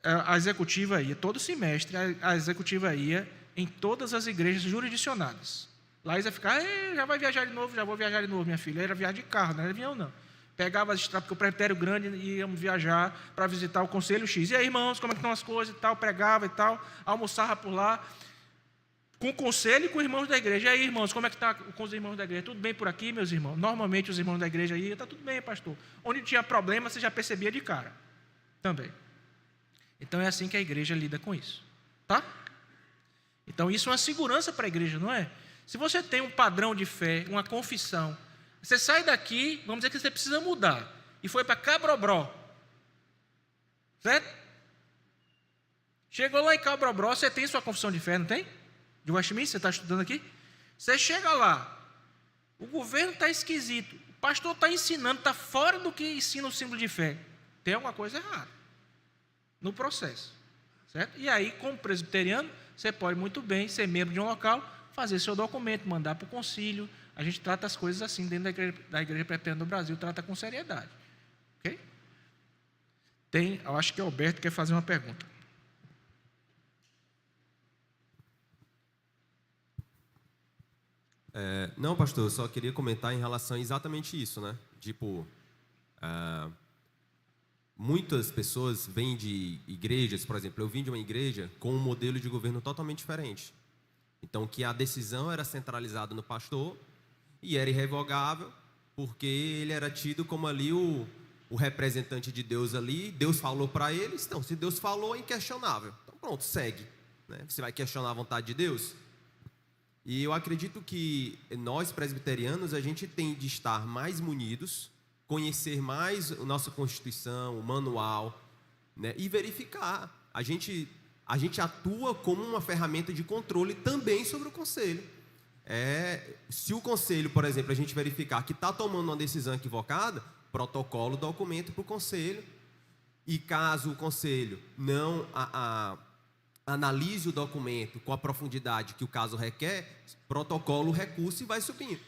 A: a executiva ia, todo semestre a executiva ia em todas as igrejas jurisdicionadas. Lá eles iam ficar, já vai viajar de novo, já vou viajar de novo, minha filha. Era viagem de carro, não era avião, não. Pegava as estradas, porque o presbitério grande, e íamos viajar para visitar o conselho X. E aí, irmãos, como é que estão as coisas e tal, pregava e tal, almoçava por lá, com o conselho e com os irmãos da igreja. E aí, irmãos, como é que está com os irmãos da igreja? Tudo bem por aqui, meus irmãos? Normalmente os irmãos da igreja aí, está tudo bem, pastor. Onde tinha problema, você já percebia de cara. Também. Então é assim que a igreja lida com isso. Tá? Então isso é uma segurança para a igreja, não é? Se você tem um padrão de fé, uma confissão, você sai daqui, vamos dizer que você precisa mudar, e foi para Cabrobró, certo? Chegou lá em Cabrobró, você tem sua confissão de fé, não tem? De Westminster, você está estudando aqui? Você chega lá, o governo está esquisito, o pastor está ensinando, está fora do que ensina o símbolo de fé. Tem alguma coisa errada no processo, certo? E aí, como presbiteriano, você pode muito bem ser membro de um local, fazer seu documento, mandar para o concílio. A gente trata as coisas assim dentro da igreja presbiteriana do Brasil, trata com seriedade. Ok? Eu acho que o Alberto quer fazer uma pergunta.
B: Não, pastor, eu só queria comentar em relação a exatamente isso, né? Tipo, muitas pessoas vêm de igrejas, por exemplo, eu vim de uma igreja com um modelo de governo totalmente diferente. Então, que a decisão era centralizada no pastor e era irrevogável, porque ele era tido como ali o representante de Deus ali, Deus falou para eles, então, se Deus falou, é inquestionável. Então, pronto, segue. Né? Você vai questionar a vontade de Deus? E eu acredito que nós, presbiterianos, a gente tem de estar mais munidos, conhecer mais a nossa Constituição, o manual, né? E verificar. A gente atua como uma ferramenta de controle também sobre o conselho. Se o conselho, por exemplo, a gente verificar que está tomando uma decisão equivocada, protocolo, documento para o conselho. E caso o conselho não analise o documento com a profundidade que o caso requer, protocolo, recurso e vai subindo.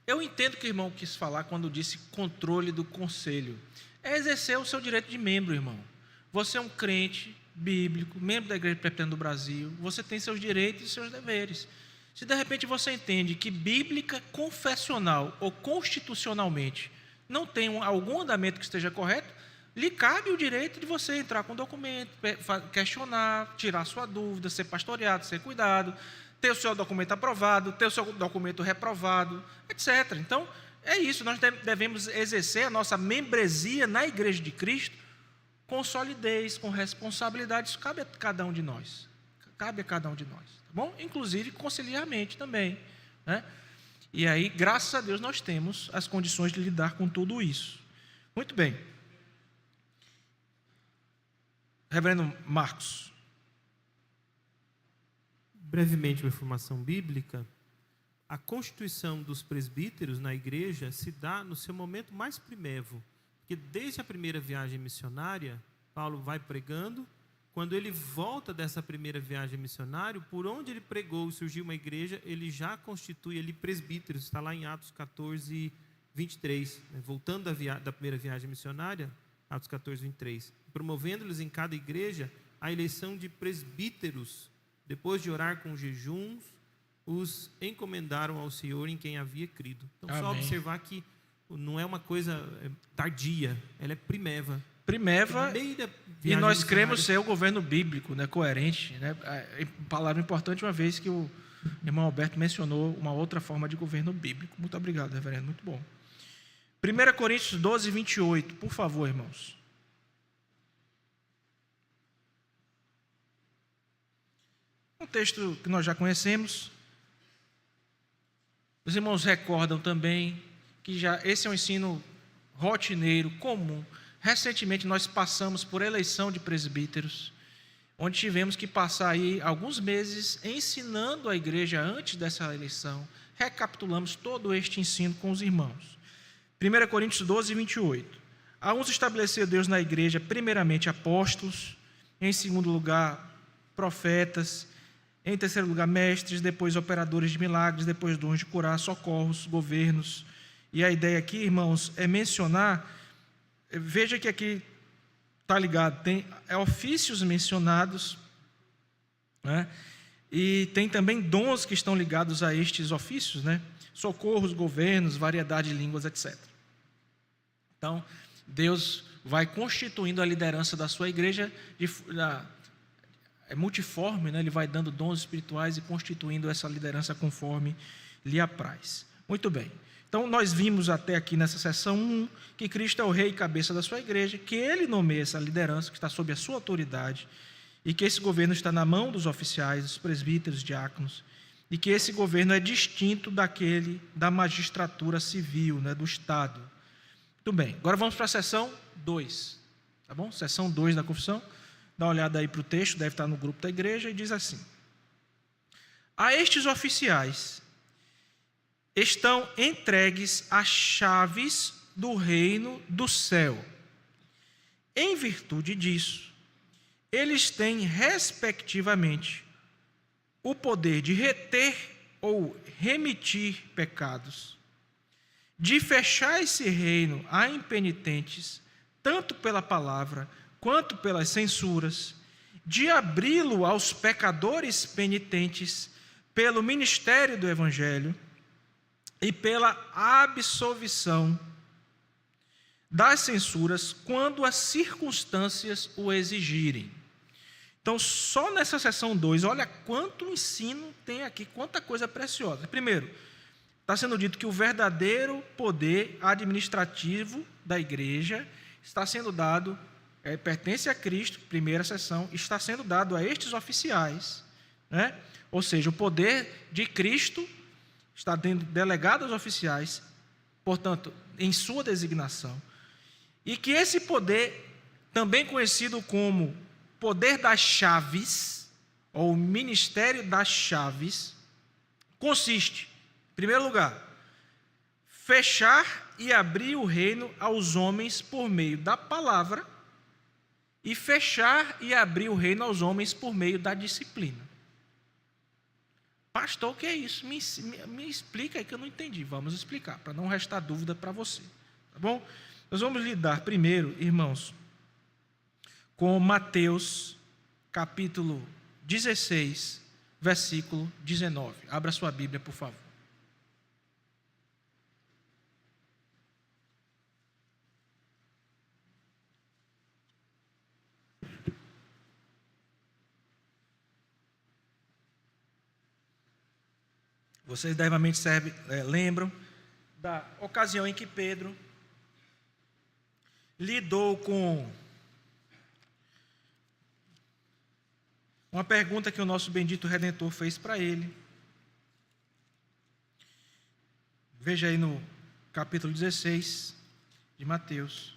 A: Eu entendo que o irmão quis falar quando disse controle do conselho. É exercer o seu direito de membro, irmão. Você é um crente bíblico, membro da Igreja Presbiteriana do Brasil, você tem seus direitos e seus deveres. Se de repente você entende que bíblica, confessional ou constitucionalmente não tem algum andamento que esteja correto, lhe cabe o direito de você entrar com o documento, questionar, tirar sua dúvida, ser pastoreado, ser cuidado, ter o seu documento aprovado, ter o seu documento reprovado, etc. Então, é isso, nós devemos exercer a nossa membresia na Igreja de Cristo com solidez, com responsabilidade. Isso cabe a cada um de nós. Cabe a cada um de nós, tá bom? Inclusive conciliarmente também, né? E aí, graças a Deus, nós temos as condições de lidar com tudo isso. Muito bem. Reverendo Marcos.
D: Brevemente, uma informação bíblica. A constituição dos presbíteros na igreja se dá no seu momento mais primevo, porque desde a primeira viagem missionária, Paulo vai pregando. Quando ele volta dessa primeira viagem missionária, por onde ele pregou e surgiu uma igreja, ele já constitui ali presbíteros. Está lá em Atos 14, 23. Voltando da primeira viagem missionária, Atos 14, 23. Promovendo-lhes em cada igreja a eleição de presbíteros. Depois de orar com jejuns, os encomendaram ao Senhor em quem havia crido. Então,
A: Amém.
D: só observar que não é uma coisa tardia, ela é primeva.
A: E nós cremos ser o governo bíblico, né, coerente, né? Palavra importante, uma vez que o irmão Alberto mencionou uma outra forma de governo bíblico. Muito obrigado, reverendo, muito bom. 1 Coríntios 12, 28, por favor, irmãos. Um texto que nós já conhecemos. Os irmãos recordam também que já esse é um ensino rotineiro, comum. Recentemente nós passamos por eleição de presbíteros, onde tivemos que passar aí alguns meses ensinando a igreja antes dessa eleição. Recapitulamos todo este ensino com os irmãos. 1 Coríntios 12, 28. A uns estabeleceu Deus na igreja, primeiramente apóstolos, em segundo lugar profetas, em terceiro lugar mestres, depois operadores de milagres, depois dons de curar, socorros, governos. E a ideia aqui, irmãos, é mencionar, veja que aqui está ligado, tem ofícios mencionados, né? E tem também dons que estão ligados a estes ofícios, né? Socorros, governos, variedade de línguas, etc. Então, Deus vai constituindo a liderança da sua igreja é multiforme, né? Ele vai dando dons espirituais e constituindo essa liderança conforme lhe apraz. Muito bem. Então, nós vimos até aqui nessa sessão 1 que Cristo é o rei e cabeça da sua igreja, que ele nomeia essa liderança que está sob a sua autoridade e que esse governo está na mão dos oficiais, dos presbíteros, diáconos, e que esse governo é distinto daquele da magistratura civil, né, do Estado. Muito bem. Agora vamos para a sessão 2, tá bom? Sessão 2 da confissão. Dá uma olhada aí para o texto, deve estar no grupo da igreja, e diz assim: a estes oficiais estão entregues as chaves do reino do céu. Em virtude disso, eles têm, respectivamente, o poder de reter ou remitir pecados, de fechar esse reino a impenitentes, tanto pela palavra quanto pelas censuras, de abri-lo aos pecadores penitentes pelo ministério do Evangelho e pela absolvição das censuras quando as circunstâncias o exigirem. Então, só nessa sessão 2, olha quanto ensino tem aqui, quanta coisa preciosa. Primeiro, está sendo dito que o verdadeiro poder administrativo da igreja está sendo dado, pertence a Cristo, primeira sessão, está sendo dado a estes oficiais, né? Ou seja, o poder de Cristo está delegado aos oficiais, portanto, em sua designação, e que esse poder, também conhecido como poder das chaves, ou ministério das chaves, consiste, em primeiro lugar, fechar e abrir o reino aos homens por meio da palavra, e fechar e abrir o reino aos homens por meio da disciplina. Pastor, o que é isso? Me explica aí que eu não entendi. Vamos explicar, para não restar dúvida para você. Tá bom? Nós vamos lidar primeiro, irmãos, com Mateus, capítulo 16, versículo 19. Abra sua Bíblia, por favor. Vocês devamente lembram da ocasião em que Pedro lidou com uma pergunta que o nosso bendito Redentor fez para ele. Veja aí no capítulo 16 de Mateus.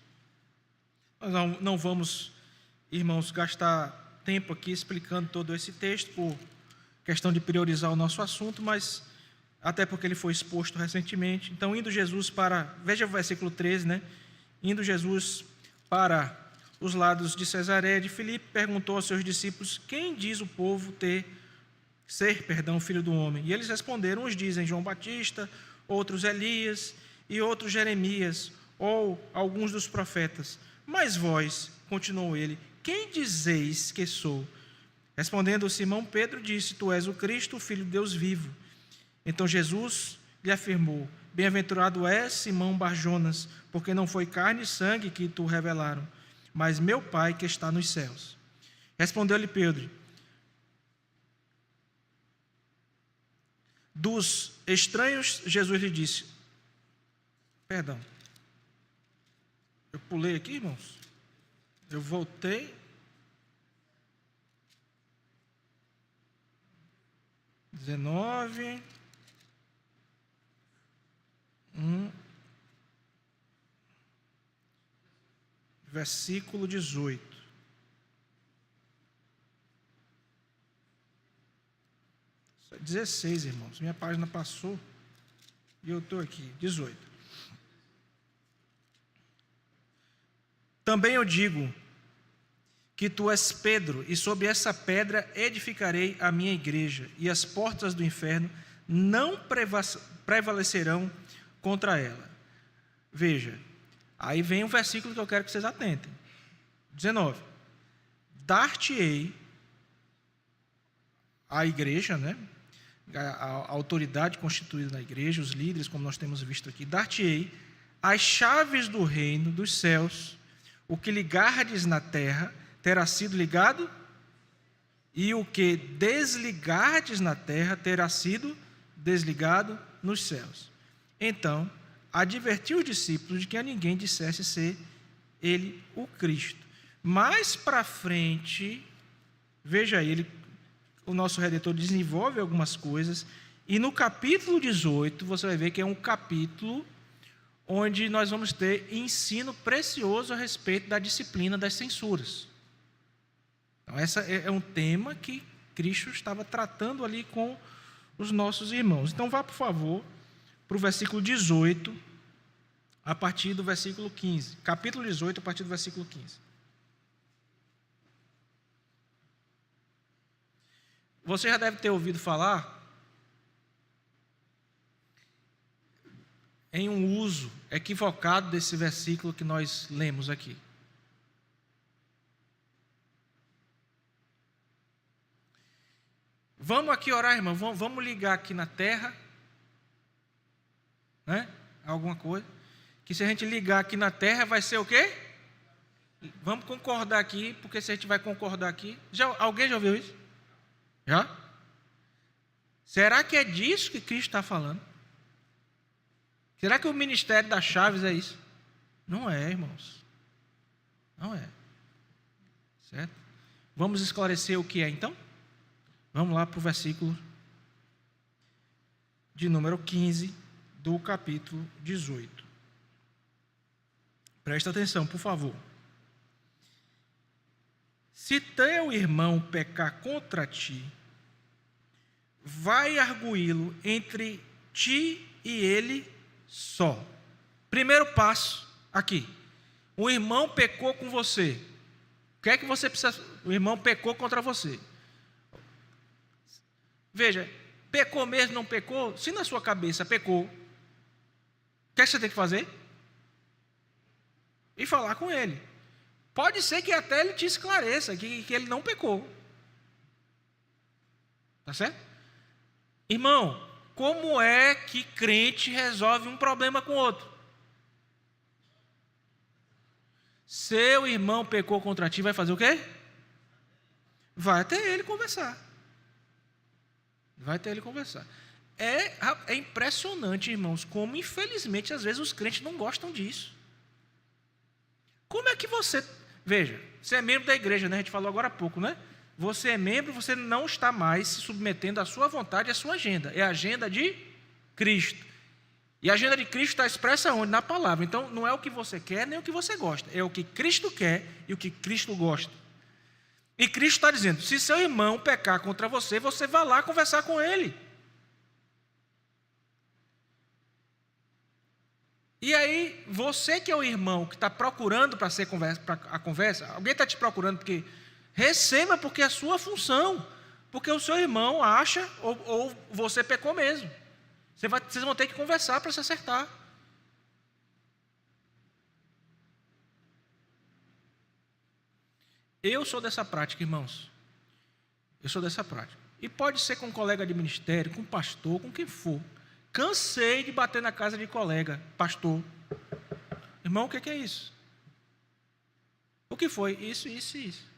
A: Nós não vamos, irmãos, gastar tempo aqui explicando todo esse texto, por questão de priorizar o nosso assunto, mas até porque ele foi exposto recentemente. Então, indo Jesus para, veja o versículo 13, né? Indo Jesus para os lados de Cesareia de Filipe, perguntou aos seus discípulos: quem diz o povo ser o filho do homem? E eles responderam: uns dizem João Batista, outros Elias, e outros Jeremias, ou alguns dos profetas. Mas vós, continuou ele, quem dizeis que sou? Respondendo Simão Pedro, disse: tu és o Cristo, o Filho de Deus vivo. Então Jesus lhe afirmou: bem-aventurado és, Simão Barjonas, porque não foi carne e sangue que tu revelaram, mas meu Pai que está nos céus. Respondeu-lhe Pedro: dos estranhos, Jesus lhe disse, perdão, eu pulei aqui, irmãos, eu voltei, 19, versículo 18. 16, irmãos. Minha página passou e eu estou aqui. 18. Também eu digo que tu és Pedro, e sobre essa pedra edificarei a minha igreja, e as portas do inferno não prevalecerão contra ela. Veja, aí vem um versículo que eu quero que vocês atentem. 19. Dar-te-ei à igreja, né? A autoridade constituída na igreja, os líderes, como nós temos visto aqui, dar-te-ei as chaves do reino dos céus, o que ligardes na terra terá sido ligado, e o que desligardes na terra terá sido desligado nos céus. Então, advertiu os discípulos de que a ninguém dissesse ser ele o Cristo. Mais para frente, veja aí, o nosso Redentor desenvolve algumas coisas, e no capítulo 18, você vai ver que é um capítulo onde nós vamos ter ensino precioso a respeito da disciplina das censuras. Então, esse é um tema que Cristo estava tratando ali com os nossos irmãos. Então, vá, por favor, para o versículo 18, a partir do versículo 15. Capítulo 18, a partir do versículo 15. Você já deve ter ouvido falar em um uso equivocado desse versículo que nós lemos aqui. Vamos aqui orar, irmão, vamos ligar aqui na terra, né? Alguma coisa, que se a gente ligar aqui na terra vai ser o quê? Vamos concordar aqui, porque se a gente vai concordar aqui, alguém já ouviu isso? Já? Será que é disso que Cristo está falando? Será que o ministério das chaves é isso? Não é, irmãos. Não é. Certo? Vamos esclarecer o que é, então? Vamos lá para o versículo de número 15 do capítulo 18. Presta atenção, por favor. Se teu irmão pecar contra ti, vai arguí-lo entre ti e ele só. Primeiro passo aqui. O irmão pecou com você. O que é que você precisa? O irmão pecou contra você. Veja, pecou mesmo, não pecou? Se na sua cabeça pecou, o que é que você tem que fazer? E falar com ele. Pode ser que até ele te esclareça que ele não pecou. Tá certo? Irmão, como é que crente resolve um problema com o outro? Seu irmão pecou contra ti, vai fazer o quê? Vai até ele conversar. Vai até ele conversar. É impressionante, irmãos, como infelizmente às vezes os crentes não gostam disso. Como é que você... Veja, você é membro da igreja, né? A gente falou agora há pouco, né? Você é membro, você não está mais se submetendo à sua vontade e à sua agenda. É a agenda de Cristo. E a agenda de Cristo está expressa onde? Na palavra. Então, não é o que você quer, nem o que você gosta. É o que Cristo quer e o que Cristo gosta. E Cristo está dizendo, se seu irmão pecar contra você, você vai lá conversar com ele. E aí, você que é o irmão que está procurando para a conversa, alguém está te procurando porque receba, porque é a sua função, porque o seu irmão acha ou você pecou mesmo. Vocês vão ter que conversar para se acertar. Eu sou dessa prática, irmãos. Eu sou dessa prática. E pode ser com um colega de ministério, com um pastor, com quem for. Cansei de bater na casa de colega, pastor. Irmão, o que é isso? O que foi? Isso, isso e isso.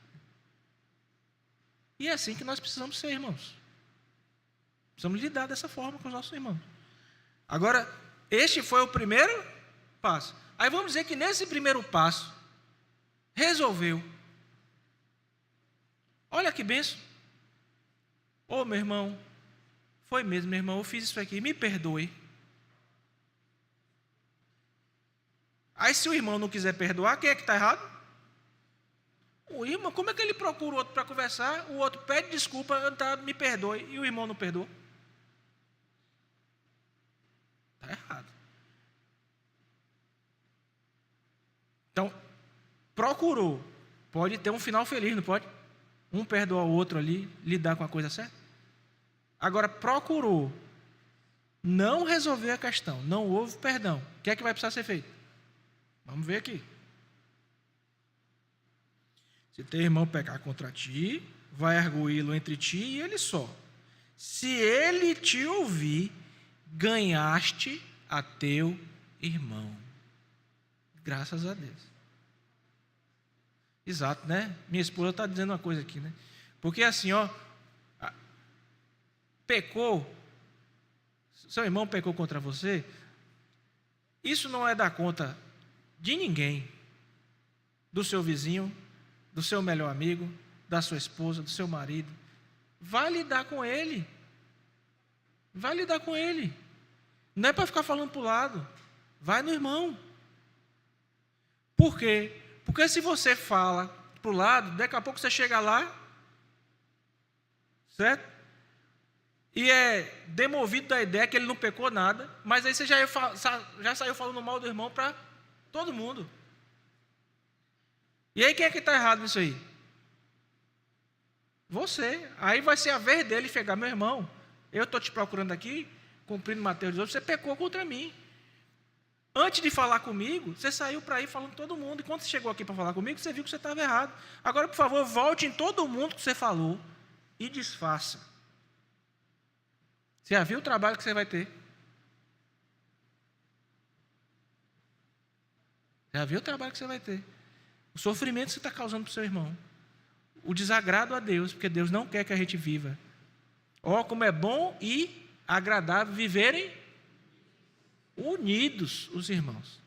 A: E é assim que nós precisamos ser, irmãos. Precisamos lidar dessa forma com os nossos irmãos. Agora, este foi o primeiro passo. Aí vamos dizer que nesse primeiro passo, resolveu. Olha que bênção. Ô, meu irmão, foi mesmo, meu irmão, eu fiz isso aqui, me perdoe. Aí se o irmão não quiser perdoar, quem é que está errado? O irmão, como é que ele procura o outro para conversar, o outro pede desculpa, me perdoe, e o irmão não perdoa? Está errado. Então, procurou. Pode ter um final feliz, não pode? Um perdoar o outro ali, lidar com a coisa certa. Agora, procurou não resolver a questão, não houve perdão. O que é que vai precisar ser feito? Vamos ver aqui. Se teu irmão pecar contra ti, vai arguí-lo entre ti e ele só. Se ele te ouvir, ganhaste a teu irmão. Graças a Deus. Exato, né? Minha esposa está dizendo uma coisa aqui, né? Porque assim, ó, pecou, seu irmão pecou contra você, isso não é dar conta de ninguém, do seu vizinho, do seu melhor amigo, da sua esposa, do seu marido. Vai lidar com ele. Vai lidar com ele. Não é para ficar falando para o lado. Vai no irmão. Por quê? Porque se você fala para o lado, daqui a pouco você chega lá, certo? E é demovido da ideia que ele não pecou nada, mas aí você já saiu falando mal do irmão para todo mundo. E aí quem é que está errado nisso aí? Você. Aí vai ser a vez dele chegar, meu irmão, eu estou te procurando aqui, cumprindo Mateus 18, você pecou contra mim. Antes de falar comigo, você saiu para ir falando todo mundo. E quando você chegou aqui para falar comigo, você viu que você estava errado. Agora, por favor, volte em todo mundo que você falou e desfaça. Você já viu o trabalho que você vai ter? Já viu o trabalho que você vai ter? O sofrimento que você está causando para o seu irmão. O desagrado a Deus, porque Deus não quer que a gente viva. Ó, como é bom e agradável viverem unidos os irmãos.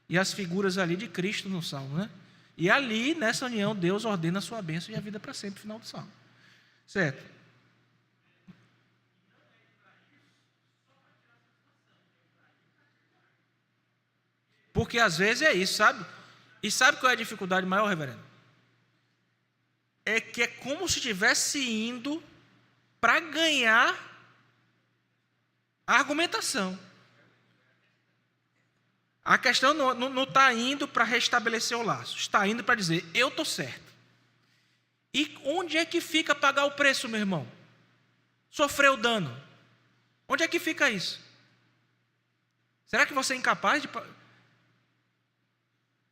A: E as figuras ali de Cristo no Salmo, né? E ali, nessa união, Deus ordena a sua bênção e a vida para sempre, final do Salmo. Certo? Porque às vezes é isso, sabe? E sabe qual é a dificuldade maior, reverendo? É que é como se estivesse indo para ganhar a argumentação. A questão não está indo para restabelecer o laço, está indo para dizer, eu estou certo. E onde é que fica pagar o preço, meu irmão? Sofrer o dano. Onde é que fica isso? Será que você é incapaz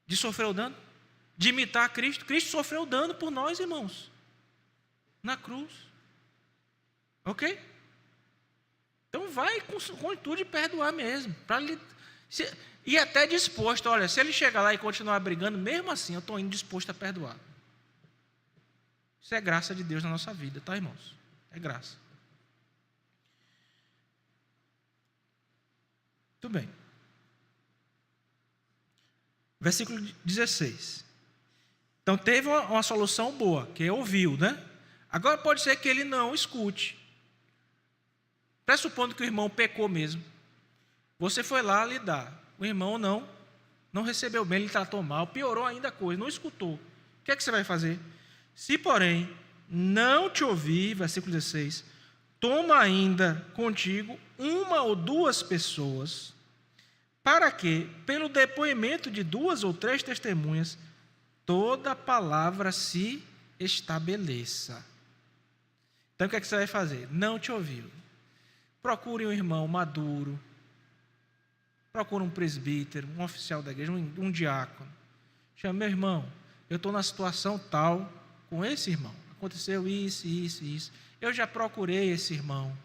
A: de sofrer o dano? De imitar Cristo? Cristo sofreu o dano por nós, irmãos. Na cruz. Ok? Então vai com tudo de perdoar mesmo. E até disposto, olha, se ele chegar lá e continuar brigando, mesmo assim eu estou indo disposto a perdoar. Isso é graça de Deus na nossa vida, tá, irmãos? É graça. Muito bem. Versículo 16. Então teve uma solução boa, que ouviu, né? Agora pode ser que ele não escute. Pressupondo que o irmão pecou mesmo. Você foi lá lidar. O irmão não recebeu bem, ele tratou mal, piorou ainda a coisa, não escutou. O que é que você vai fazer? Se, porém, não te ouvir, versículo 16, toma ainda contigo 1 ou 2 pessoas, para que, pelo depoimento de 2 ou 3 testemunhas, toda palavra se estabeleça. Então, o que é que você vai fazer? Não te ouviu. Procure um irmão maduro, procure um presbítero, um oficial da igreja, um diácono. Chama, meu irmão, eu estou na situação tal com esse irmão. Aconteceu isso, isso, isso. Eu já procurei esse irmão.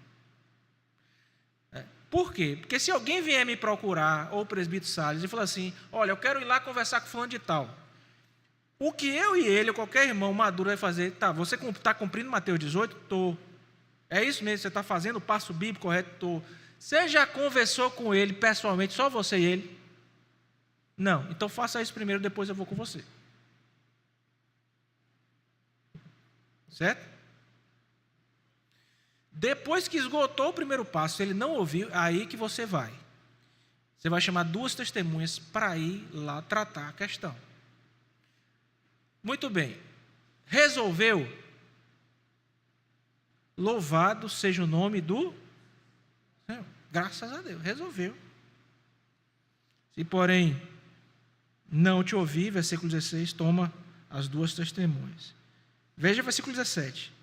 A: Por quê? Porque se alguém vier me procurar, ou o presbítero Salles, e falar assim, olha, eu quero ir lá conversar com fulano de tal. O que eu e ele, ou qualquer irmão maduro vai fazer, tá, você está cumprindo Mateus 18? Estou. É isso mesmo, você está fazendo o passo bíblico correto? Estou. Você já conversou com ele pessoalmente, só você e ele? Não, então faça isso primeiro, depois eu vou com você. Certo? Depois que esgotou o primeiro passo, se ele não ouviu, aí que você vai. Você vai chamar 2 testemunhas para ir lá tratar a questão. Muito bem. Resolveu? Louvado seja o nome do Senhor. Graças a Deus, resolveu. Se, porém, não te ouvir, versículo 16, toma as 2 testemunhas. Veja o versículo 17.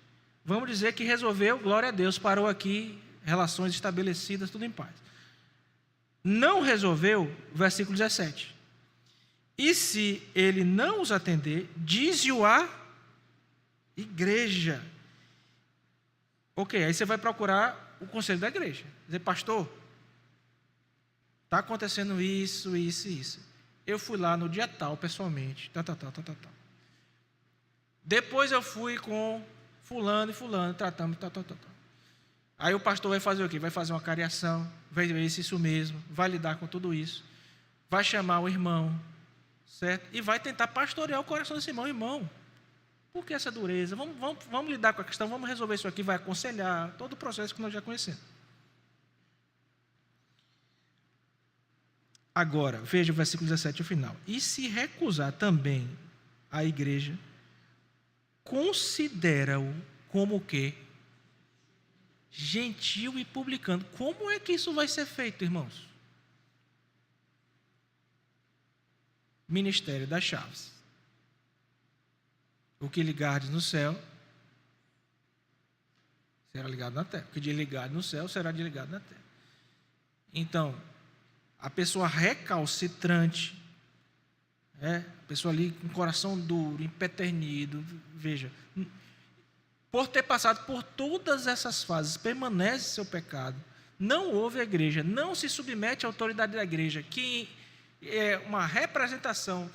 A: Vamos dizer que resolveu, glória a Deus, parou aqui, relações estabelecidas, tudo em paz. Não resolveu, versículo 17. E se ele não os atender, dize-o à igreja. Ok, aí você vai procurar o conselho da igreja. Dizer, pastor, está acontecendo isso, isso e isso. Eu fui lá no dia tal, pessoalmente, tal. Depois eu fui com fulano e fulano, tratamos, tal. Aí o pastor vai fazer o quê? Vai fazer uma cariação, vai ver se isso mesmo, vai lidar com tudo isso, vai chamar o irmão, certo? E vai tentar pastorear o coração desse irmão. Por que essa dureza? Vamos lidar com a questão, vamos resolver isso aqui, vai aconselhar, todo o processo que nós já conhecemos. Agora, veja o versículo 17, o final. E se recusar também a igreja, considera-o como o quê? Gentil e publicano. Como é que isso vai ser feito, irmãos? Ministério das chaves. O que ligardes no céu será ligado na terra. O que desligado no céu será desligado na terra. Então, a pessoa recalcitrante, a pessoa ali com o coração duro, empeternido, veja, por ter passado por todas essas fases, permanece seu pecado, não ouve a igreja, não se submete à autoridade da igreja, que é uma representação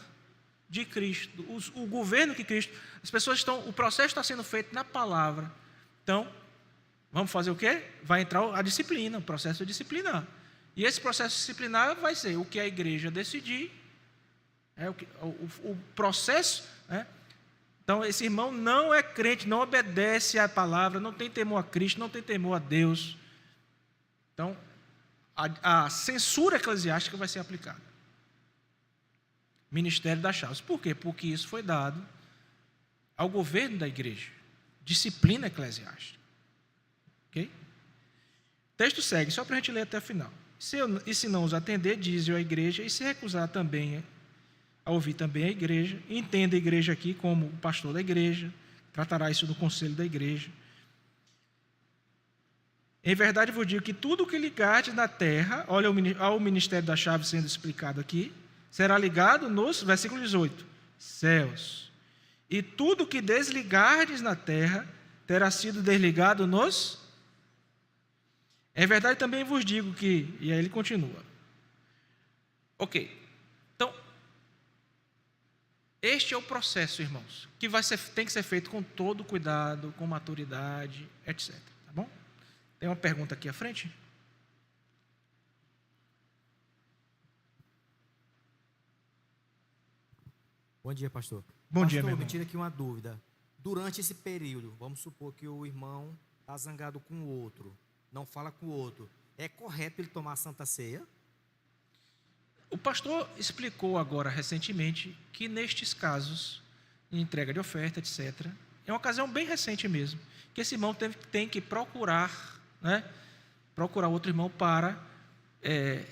A: de Cristo, o governo que Cristo, as pessoas estão, o processo está sendo feito na palavra. Então, vamos fazer o quê? Vai entrar a disciplina, o processo disciplinar. E esse processo disciplinar vai ser o que a igreja decidir, o processo, Então, esse irmão não é crente, não obedece à palavra, não tem temor a Cristo, não tem temor a Deus. Então, a censura eclesiástica vai ser aplicada. Ministério das chaves. Por quê? Porque isso foi dado ao governo da igreja. Disciplina eclesiástica. Ok? O texto segue, só para a gente ler até o final. E se não os atender, diz à igreja, e se recusar também a ouvir também a igreja, entenda a igreja aqui como o pastor da igreja, tratará isso no conselho da igreja. Em verdade vos digo que tudo o que ligardes na terra, olha ao ministério da chave sendo explicado aqui, será ligado nos, versículo 18, céus. E tudo o que desligardes na terra, terá sido desligado nos É verdade também vos digo que... E aí ele continua. Ok. Então, este é o processo, irmãos, que tem que ser feito com todo cuidado, com maturidade, etc. Tá bom? Tem uma pergunta aqui à frente?
E: Bom dia, pastor.
A: Bom dia,
E: Pastor,
A: meu
E: me
A: irmão.
E: tira aqui uma dúvida. Durante esse período, vamos supor que o irmão está zangado com o outro, não fala com o outro. É correto ele tomar a Santa Ceia?
A: O pastor explicou agora recentemente que nestes casos, de entrega de oferta, etc., é uma ocasião bem recente mesmo, que esse irmão tem que procurar, né, procurar outro irmão para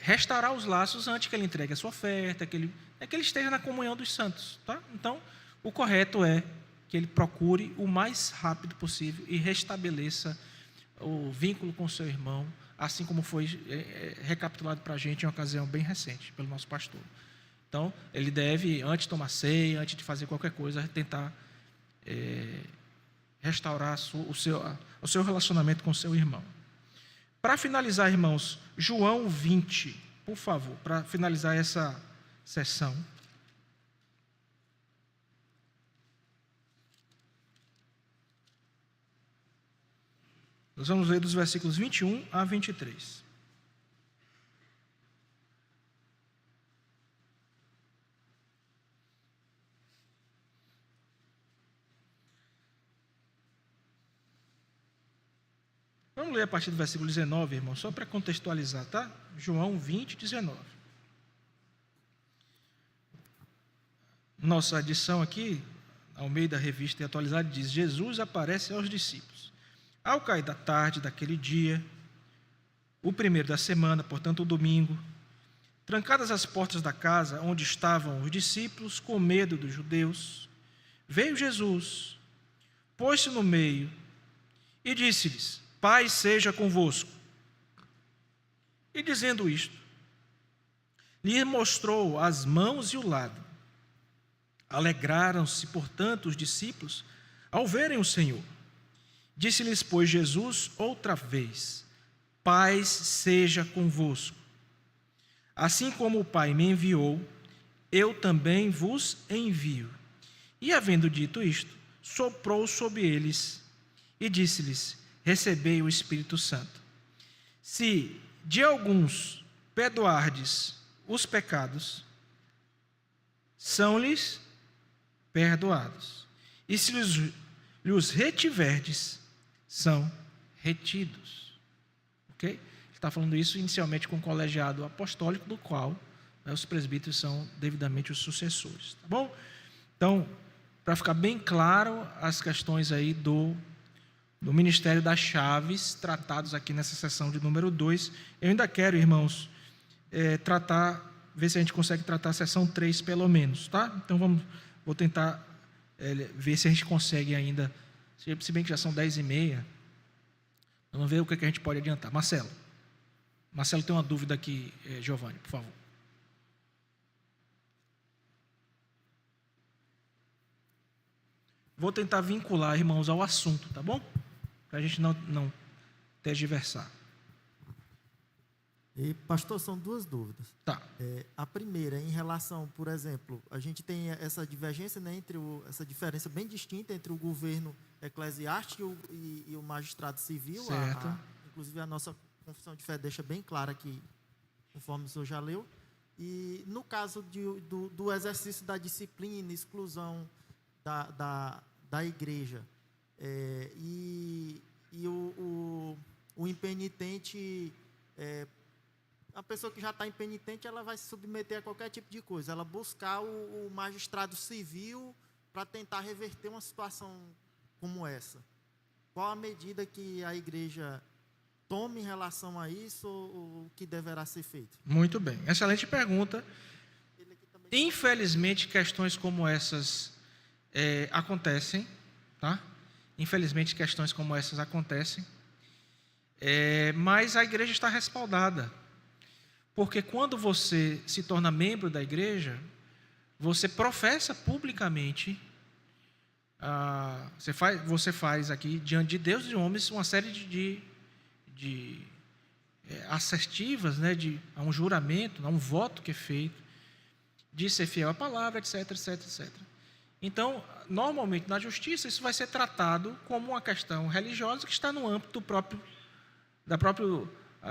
A: restaurar os laços antes que ele entregue a sua oferta, que ele esteja na comunhão dos santos. Tá? Então, o correto é que ele procure o mais rápido possível e restabeleça o vínculo com o seu irmão, assim como foi recapitulado para a gente em uma ocasião bem recente, pelo nosso pastor. Então, ele deve, antes de tomar ceia, antes de fazer qualquer coisa, tentar restaurar o seu relacionamento com o seu irmão. Para finalizar, irmãos, João 20, por favor, para finalizar essa sessão. Nós vamos ler dos versículos 21 a 23. Vamos ler a partir do versículo 19, irmão, só para contextualizar, tá? João 20, 19. Nossa edição aqui, ao meio da revista e atualizada, diz: Jesus aparece aos discípulos. Ao cair da tarde daquele dia, o primeiro da semana, portanto o domingo, trancadas as portas da casa onde estavam os discípulos, com medo dos judeus, veio Jesus, pôs-se no meio e disse-lhes: Paz seja convosco. E dizendo isto, lhe mostrou as mãos e o lado. Alegraram-se, portanto, os discípulos ao verem o Senhor. Disse-lhes, pois, Jesus outra vez: Paz seja convosco. Assim como o Pai me enviou, eu também vos envio. E, havendo dito isto, soprou sobre eles e disse-lhes: Recebei o Espírito Santo. Se de alguns perdoardes os pecados, são-lhes perdoados. E se lhes retiverdes, são retidos. Ok? Ele está falando isso inicialmente com o colegiado apostólico, do qual os presbíteros são devidamente os sucessores. Tá bom? Então, para ficar bem claro as questões aí do Ministério das Chaves, tratados aqui nessa sessão de número 2, eu ainda quero, irmãos, ver se a gente consegue tratar a sessão 3 pelo menos, tá? Então vou tentar ver se a gente consegue ainda, se bem que já são 10h30, vamos ver o que a gente pode adiantar. Marcelo tem uma dúvida aqui, Giovanni, por favor. Vou tentar vincular, irmãos, ao assunto, tá bom? Para a gente não tergiversar.
C: E, pastor, são duas dúvidas.
A: Tá.
C: A primeira, em relação, por exemplo, a gente tem essa divergência, né, essa diferença bem distinta entre o governo eclesiástico e o magistrado civil.
A: Certo.
C: Inclusive, a nossa confissão de fé deixa bem clara aqui, conforme o senhor já leu. E no caso do exercício da disciplina, exclusão da igreja, o impenitente, a pessoa que já está impenitente, ela vai se submeter a qualquer tipo de coisa, ela buscar o magistrado civil para tentar reverter uma situação como essa. Qual a medida que a igreja toma em relação a isso, ou o que deverá ser feito?
A: Muito bem, excelente pergunta. Infelizmente, questões como essas acontecem, tá? Infelizmente, questões como essas acontecem, mas a igreja está respaldada, porque quando você se torna membro da igreja, você professa publicamente, você faz aqui, diante de Deus e de homens, uma série assertivas, né, a um juramento, a um voto que é feito, de ser fiel à palavra, etc, etc, etc. Então, normalmente na justiça, isso vai ser tratado como uma questão religiosa que está no âmbito da própria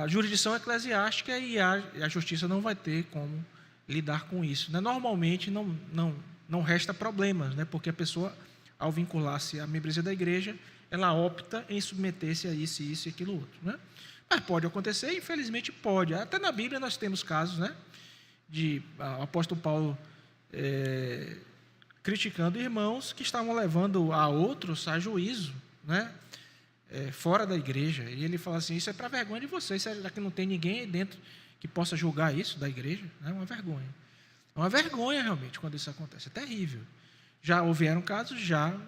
A: jurisdição eclesiástica, e a justiça não vai ter como lidar com isso, né? Normalmente não resta problemas, né? Porque a pessoa, ao vincular-se à membresia da igreja, ela opta em submeter-se a isso e aquilo outro, né? Mas pode acontecer, infelizmente pode. Até na Bíblia nós temos casos, né, de o apóstolo Paulo criticando irmãos que estavam levando a outros a juízo, né, fora da igreja. E ele fala assim: isso é para vergonha de vocês, será que não tem ninguém aí dentro que possa julgar isso da igreja? É uma vergonha. É uma vergonha realmente quando isso acontece, é terrível. Já houveram casos,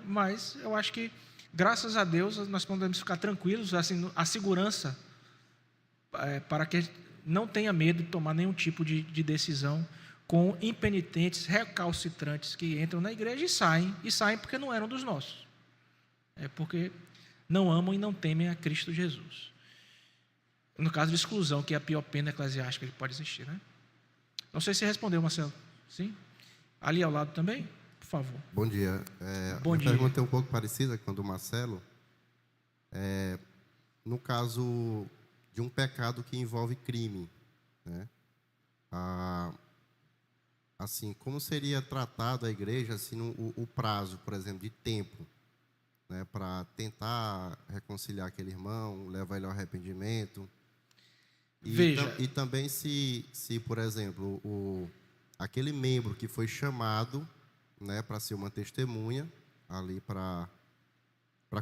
A: mas eu acho que, graças a Deus, nós podemos ficar tranquilos, assim, a segurança para que não tenha medo de tomar nenhum tipo de decisão com impenitentes, recalcitrantes que entram na igreja e saem porque não eram dos nossos. É porque não amam e não temem a Cristo Jesus. No caso de exclusão, que é a pior pena eclesiástica que pode existir, né? Não sei se respondeu, Marcelo. Sim? Ali ao lado também, por favor.
F: Bom dia.
A: Bom dia.
F: A pergunta é um pouco parecida com a do Marcelo. No caso de um pecado que envolve crime, né? Assim, como seria tratado a igreja assim, o prazo, por exemplo, de tempo, né, para tentar reconciliar aquele irmão, levar ele ao arrependimento?
A: Veja.
F: E também se por exemplo, aquele membro que foi chamado, né, para ser uma testemunha ali para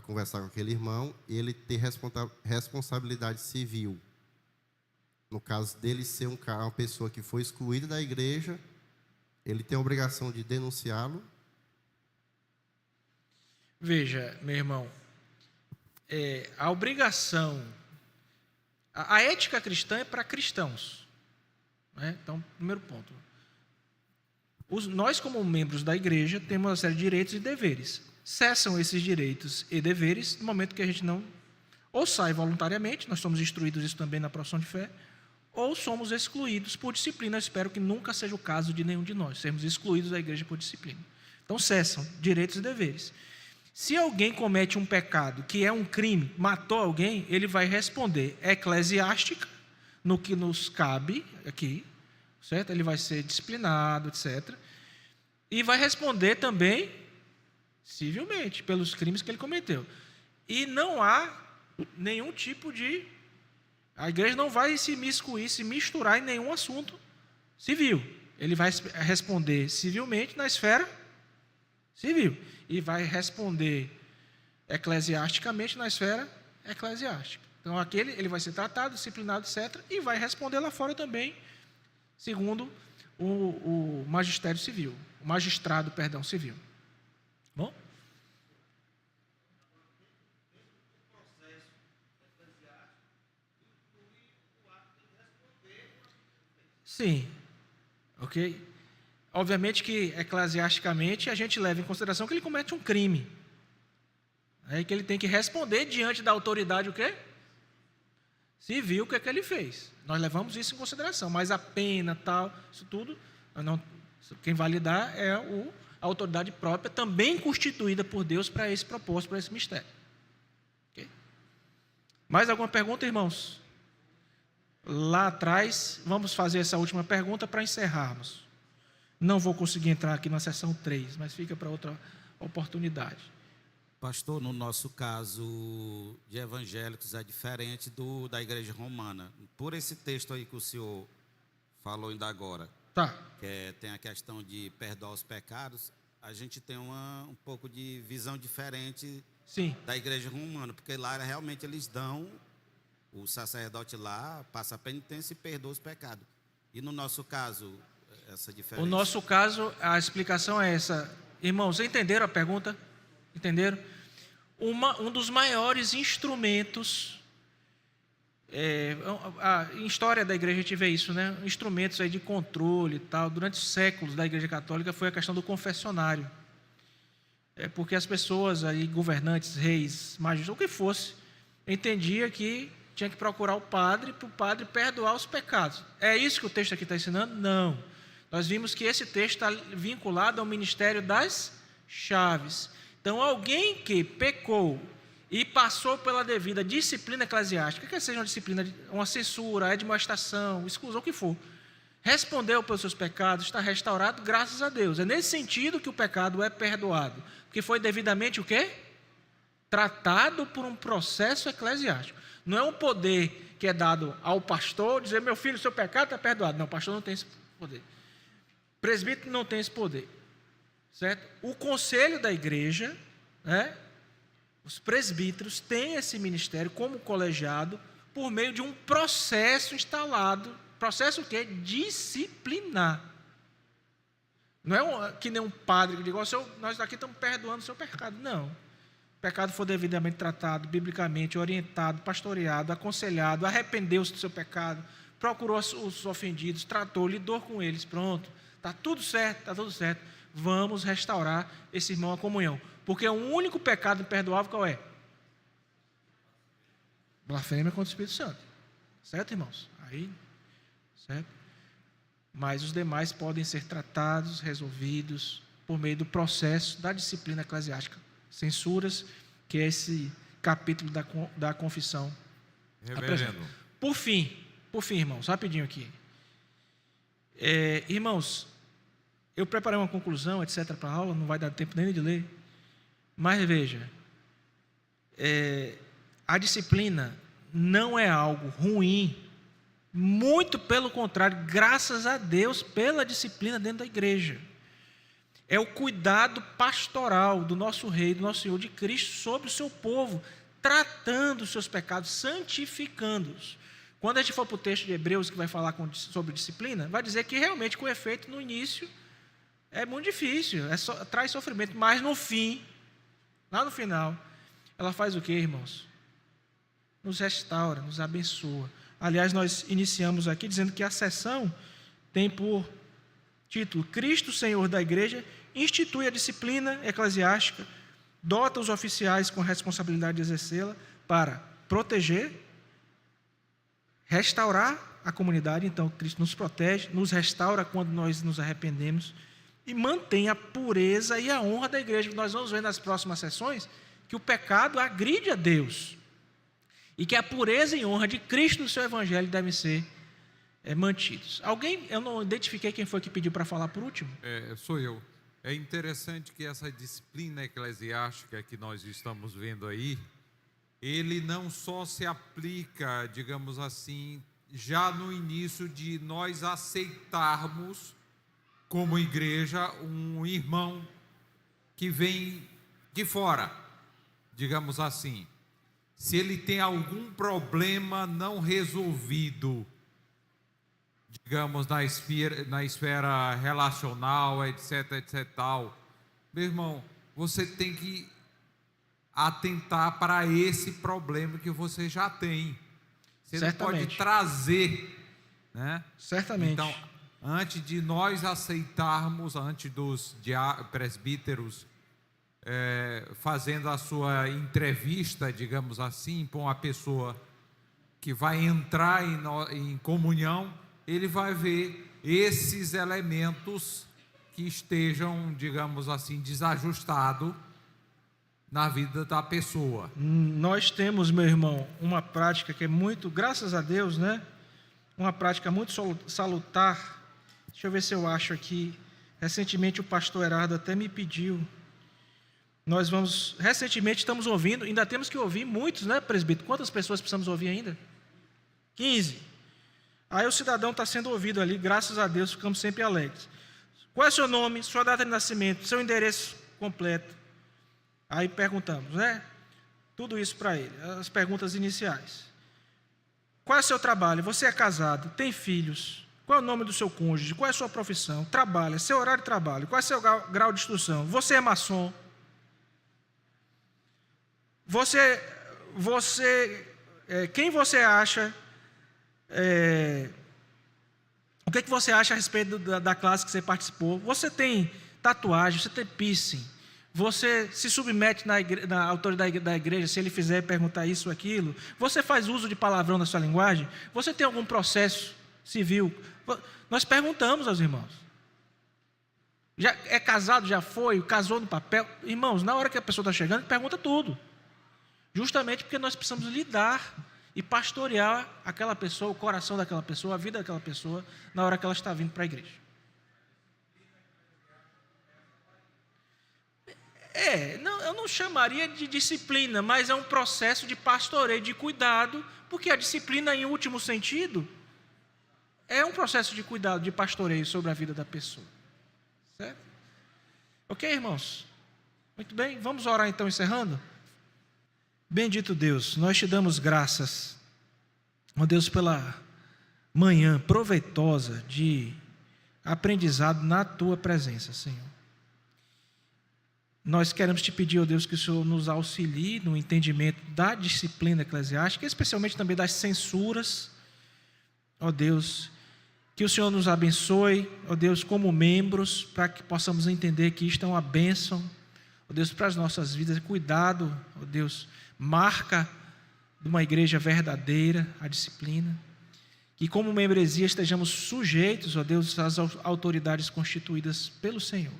F: conversar com aquele irmão, ele ter responsabilidade civil. No caso dele ser uma pessoa que foi excluída da igreja, ele tem a obrigação de denunciá-lo?
A: Veja, meu irmão, a obrigação, a ética cristã é para cristãos, né? Então, primeiro ponto. Nós, como membros da igreja, temos uma série de direitos e deveres. Cessam esses direitos e deveres no momento que a gente não ou sai voluntariamente, nós somos instruídos isso também na profissão de fé, ou somos excluídos por disciplina. Eu espero que nunca seja o caso de nenhum de nós, sermos excluídos da igreja por disciplina. Então, cessam direitos e deveres. Se alguém comete um pecado, que é um crime, matou alguém, ele vai responder eclesiástica, no que nos cabe aqui, certo? Ele vai ser disciplinado, etc. E vai responder também civilmente pelos crimes que ele cometeu. E não há nenhum tipo de... A igreja não vai se miscuir, se misturar em nenhum assunto civil. Ele vai responder civilmente na esfera civil e vai responder eclesiasticamente na esfera eclesiástica. Então, ele vai ser tratado, disciplinado, etc., e vai responder lá fora também, segundo o magistério civil, o magistrado, perdão, civil. Bom? Sim, ok? Obviamente que, eclesiasticamente, a gente leva em consideração que ele comete um crime. É que ele tem que responder diante da autoridade o quê? Civil, o que é que ele fez. Nós levamos isso em consideração, mas a pena, tal, isso tudo, quem vai lidar é a autoridade própria, também constituída por Deus para esse propósito, para esse mistério. Okay? Mais alguma pergunta, irmãos? Lá atrás, vamos fazer essa última pergunta para encerrarmos. Não vou conseguir entrar aqui na sessão 3, mas fica para outra oportunidade.
G: Pastor, no nosso caso de evangélicos é diferente da igreja romana. Por esse texto aí que o senhor falou ainda agora,
A: Tá.
G: que tem a questão de perdoar os pecados, a gente tem um pouco de visão diferente
A: Sim.
G: da igreja romana, porque lá realmente eles dão, o sacerdote lá passa a penitência e perdoa os pecados. E no nosso caso, essa diferença?
A: O nosso caso, a explicação é essa. Irmãos, entenderam a pergunta? Entenderam? Um dos maiores instrumentos, em história da igreja a gente vê isso, né? Instrumentos aí de controle e tal, durante séculos da igreja católica foi a questão do confessionário. Porque as pessoas aí, governantes, reis, magistros, o que fosse, entendia que tinha que procurar o padre para o padre perdoar os pecados. É isso que o texto aqui está ensinando? Não. Nós vimos que esse texto está vinculado ao ministério das chaves. Então, alguém que pecou e passou pela devida disciplina eclesiástica, quer seja uma disciplina, uma censura, admoestação, exclusão, o que for, respondeu pelos seus pecados, está restaurado, graças a Deus. É nesse sentido que o pecado é perdoado, porque foi devidamente o quê? Tratado por um processo eclesiástico. Não é um poder que é dado ao pastor, dizer, meu filho, seu pecado está perdoado. Não, o pastor não tem esse poder. O presbítero não tem esse poder. Certo? O conselho da igreja, né, os presbíteros têm esse ministério como colegiado por meio de um processo instalado. Processo o quê? Disciplinar. Não é que nem um padre que diga, nós daqui estamos perdoando o seu pecado. Não. O pecado for devidamente tratado, biblicamente, orientado, pastoreado, aconselhado, arrependeu-se do seu pecado, procurou os ofendidos, tratou, lidou com eles, pronto. Está tudo certo, está tudo certo. Vamos restaurar esse irmão à comunhão. Porque o único pecado imperdoável qual é? Blasfêmia contra o Espírito Santo. Certo, irmãos? Aí, certo? Mas os demais podem ser tratados, resolvidos, por meio do processo da disciplina eclesiástica. Censuras, que é esse capítulo da confissão.
H: Reverendo.
A: Por fim, irmãos, rapidinho aqui. Irmãos, eu preparei uma conclusão, etc., para a aula, não vai dar tempo nem de ler. Mas veja, a disciplina não é algo ruim, muito pelo contrário, graças a Deus pela disciplina dentro da igreja. É o cuidado pastoral do nosso Rei, do nosso Senhor, de Cristo, sobre o seu povo, tratando os seus pecados, santificando-os. Quando a gente for para o texto de Hebreus, que vai falar sobre disciplina, vai dizer que realmente com efeito no início é muito difícil, traz sofrimento, mas no fim, lá no final, ela faz o quê, irmãos? Nos restaura, nos abençoa. Aliás, nós iniciamos aqui dizendo que a sessão tem por título Cristo, Senhor da Igreja, institui a disciplina eclesiástica, dota os oficiais com a responsabilidade de exercê-la para proteger, restaurar a comunidade. Então, Cristo nos protege, nos restaura quando nós nos arrependemos e mantém a pureza e a honra da igreja. Nós vamos ver nas próximas sessões que o pecado agride a Deus e que a pureza e honra de Cristo no seu evangelho devem ser mantidos. Alguém, eu não identifiquei quem foi que pediu para falar por último.
H: Sou eu. É interessante que essa disciplina eclesiástica que nós estamos vendo aí, ele não só se aplica, digamos assim, já no início de nós aceitarmos como igreja um irmão que vem de fora, digamos assim. Se ele tem algum problema não resolvido, digamos, na esfera relacional, etc, etc, tal, meu irmão, você tem que atentar para esse problema que você já tem. Você não pode trazer, né?
A: Certamente.
H: Então, antes de nós aceitarmos, antes dos presbíteros fazendo a sua entrevista, digamos assim, com a pessoa que vai entrar em comunhão, ele vai ver esses elementos que estejam, digamos assim, desajustados na vida da pessoa.
A: Nós temos, meu irmão, uma prática que é muito, graças a Deus, né? Uma prática muito salutar. Deixa eu ver se eu acho aqui. Recentemente o pastor Herardo até me pediu. Recentemente estamos ouvindo, ainda temos que ouvir muitos, né, presbítero? Quantas pessoas precisamos ouvir ainda? 15. Aí o cidadão está sendo ouvido ali, graças a Deus, ficamos sempre alegres. Qual é o seu nome, sua data de nascimento, seu endereço completo? Aí perguntamos, né? Tudo isso para ele, as perguntas iniciais. Qual é o seu trabalho? Você é casado? Tem filhos? Qual é o nome do seu cônjuge? Qual é a sua profissão? Trabalha? Seu horário de trabalho? Qual é o seu grau de instrução? Você é maçom? Quem você acha? O que você acha a respeito da classe que você participou? Você tem tatuagem? Você tem piercing? Você se submete na autoridade da igreja, se ele fizer perguntar isso ou aquilo? Você faz uso de palavrão na sua linguagem? Você tem algum processo civil? Nós perguntamos aos irmãos. Já é casado, já foi, casou no papel? Irmãos, na hora que a pessoa está chegando, pergunta tudo. Justamente porque nós precisamos lidar e pastorear aquela pessoa, o coração daquela pessoa, a vida daquela pessoa, na hora que ela está vindo para a igreja. Eu não chamaria de disciplina, mas é um processo de pastoreio, de cuidado, porque a disciplina, em último sentido, é um processo de cuidado, de pastoreio sobre a vida da pessoa. Certo? Ok, irmãos? Muito bem, vamos orar então, encerrando? Bendito Deus, nós te damos graças, ó Deus, pela manhã proveitosa de aprendizado na tua presença, Senhor. Nós queremos te pedir, ó Deus, que o Senhor nos auxilie no entendimento da disciplina eclesiástica, especialmente também das censuras, ó Deus, que o Senhor nos abençoe, ó Deus, como membros, para que possamos entender que isto é uma bênção, ó Deus, para as nossas vidas. Cuidado, ó Deus, marca de uma igreja verdadeira, a disciplina. Que como membresia estejamos sujeitos, ó Deus, às autoridades constituídas pelo Senhor.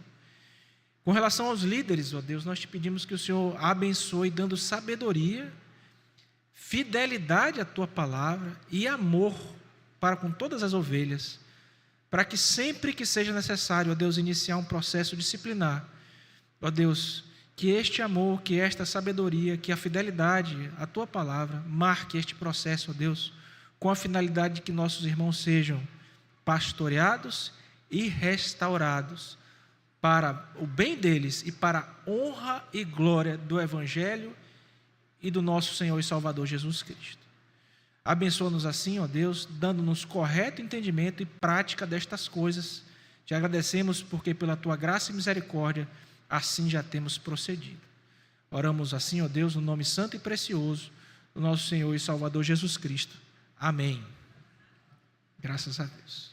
A: Com relação aos líderes, ó Deus, nós te pedimos que o Senhor abençoe, dando sabedoria, fidelidade à tua palavra e amor para com todas as ovelhas, para que sempre que seja necessário, ó Deus, iniciar um processo disciplinar, ó Deus, que este amor, que esta sabedoria, que a fidelidade à tua palavra marque este processo, ó Deus, com a finalidade de que nossos irmãos sejam pastoreados e restaurados para o bem deles e para a honra e glória do Evangelho e do nosso Senhor e Salvador Jesus Cristo. Abençoa-nos assim, ó Deus, dando-nos correto entendimento e prática destas coisas. Te agradecemos porque pela tua graça e misericórdia assim já temos procedido. Oramos assim, ó Deus, no nome santo e precioso do nosso Senhor e Salvador Jesus Cristo. Amém. Graças a Deus.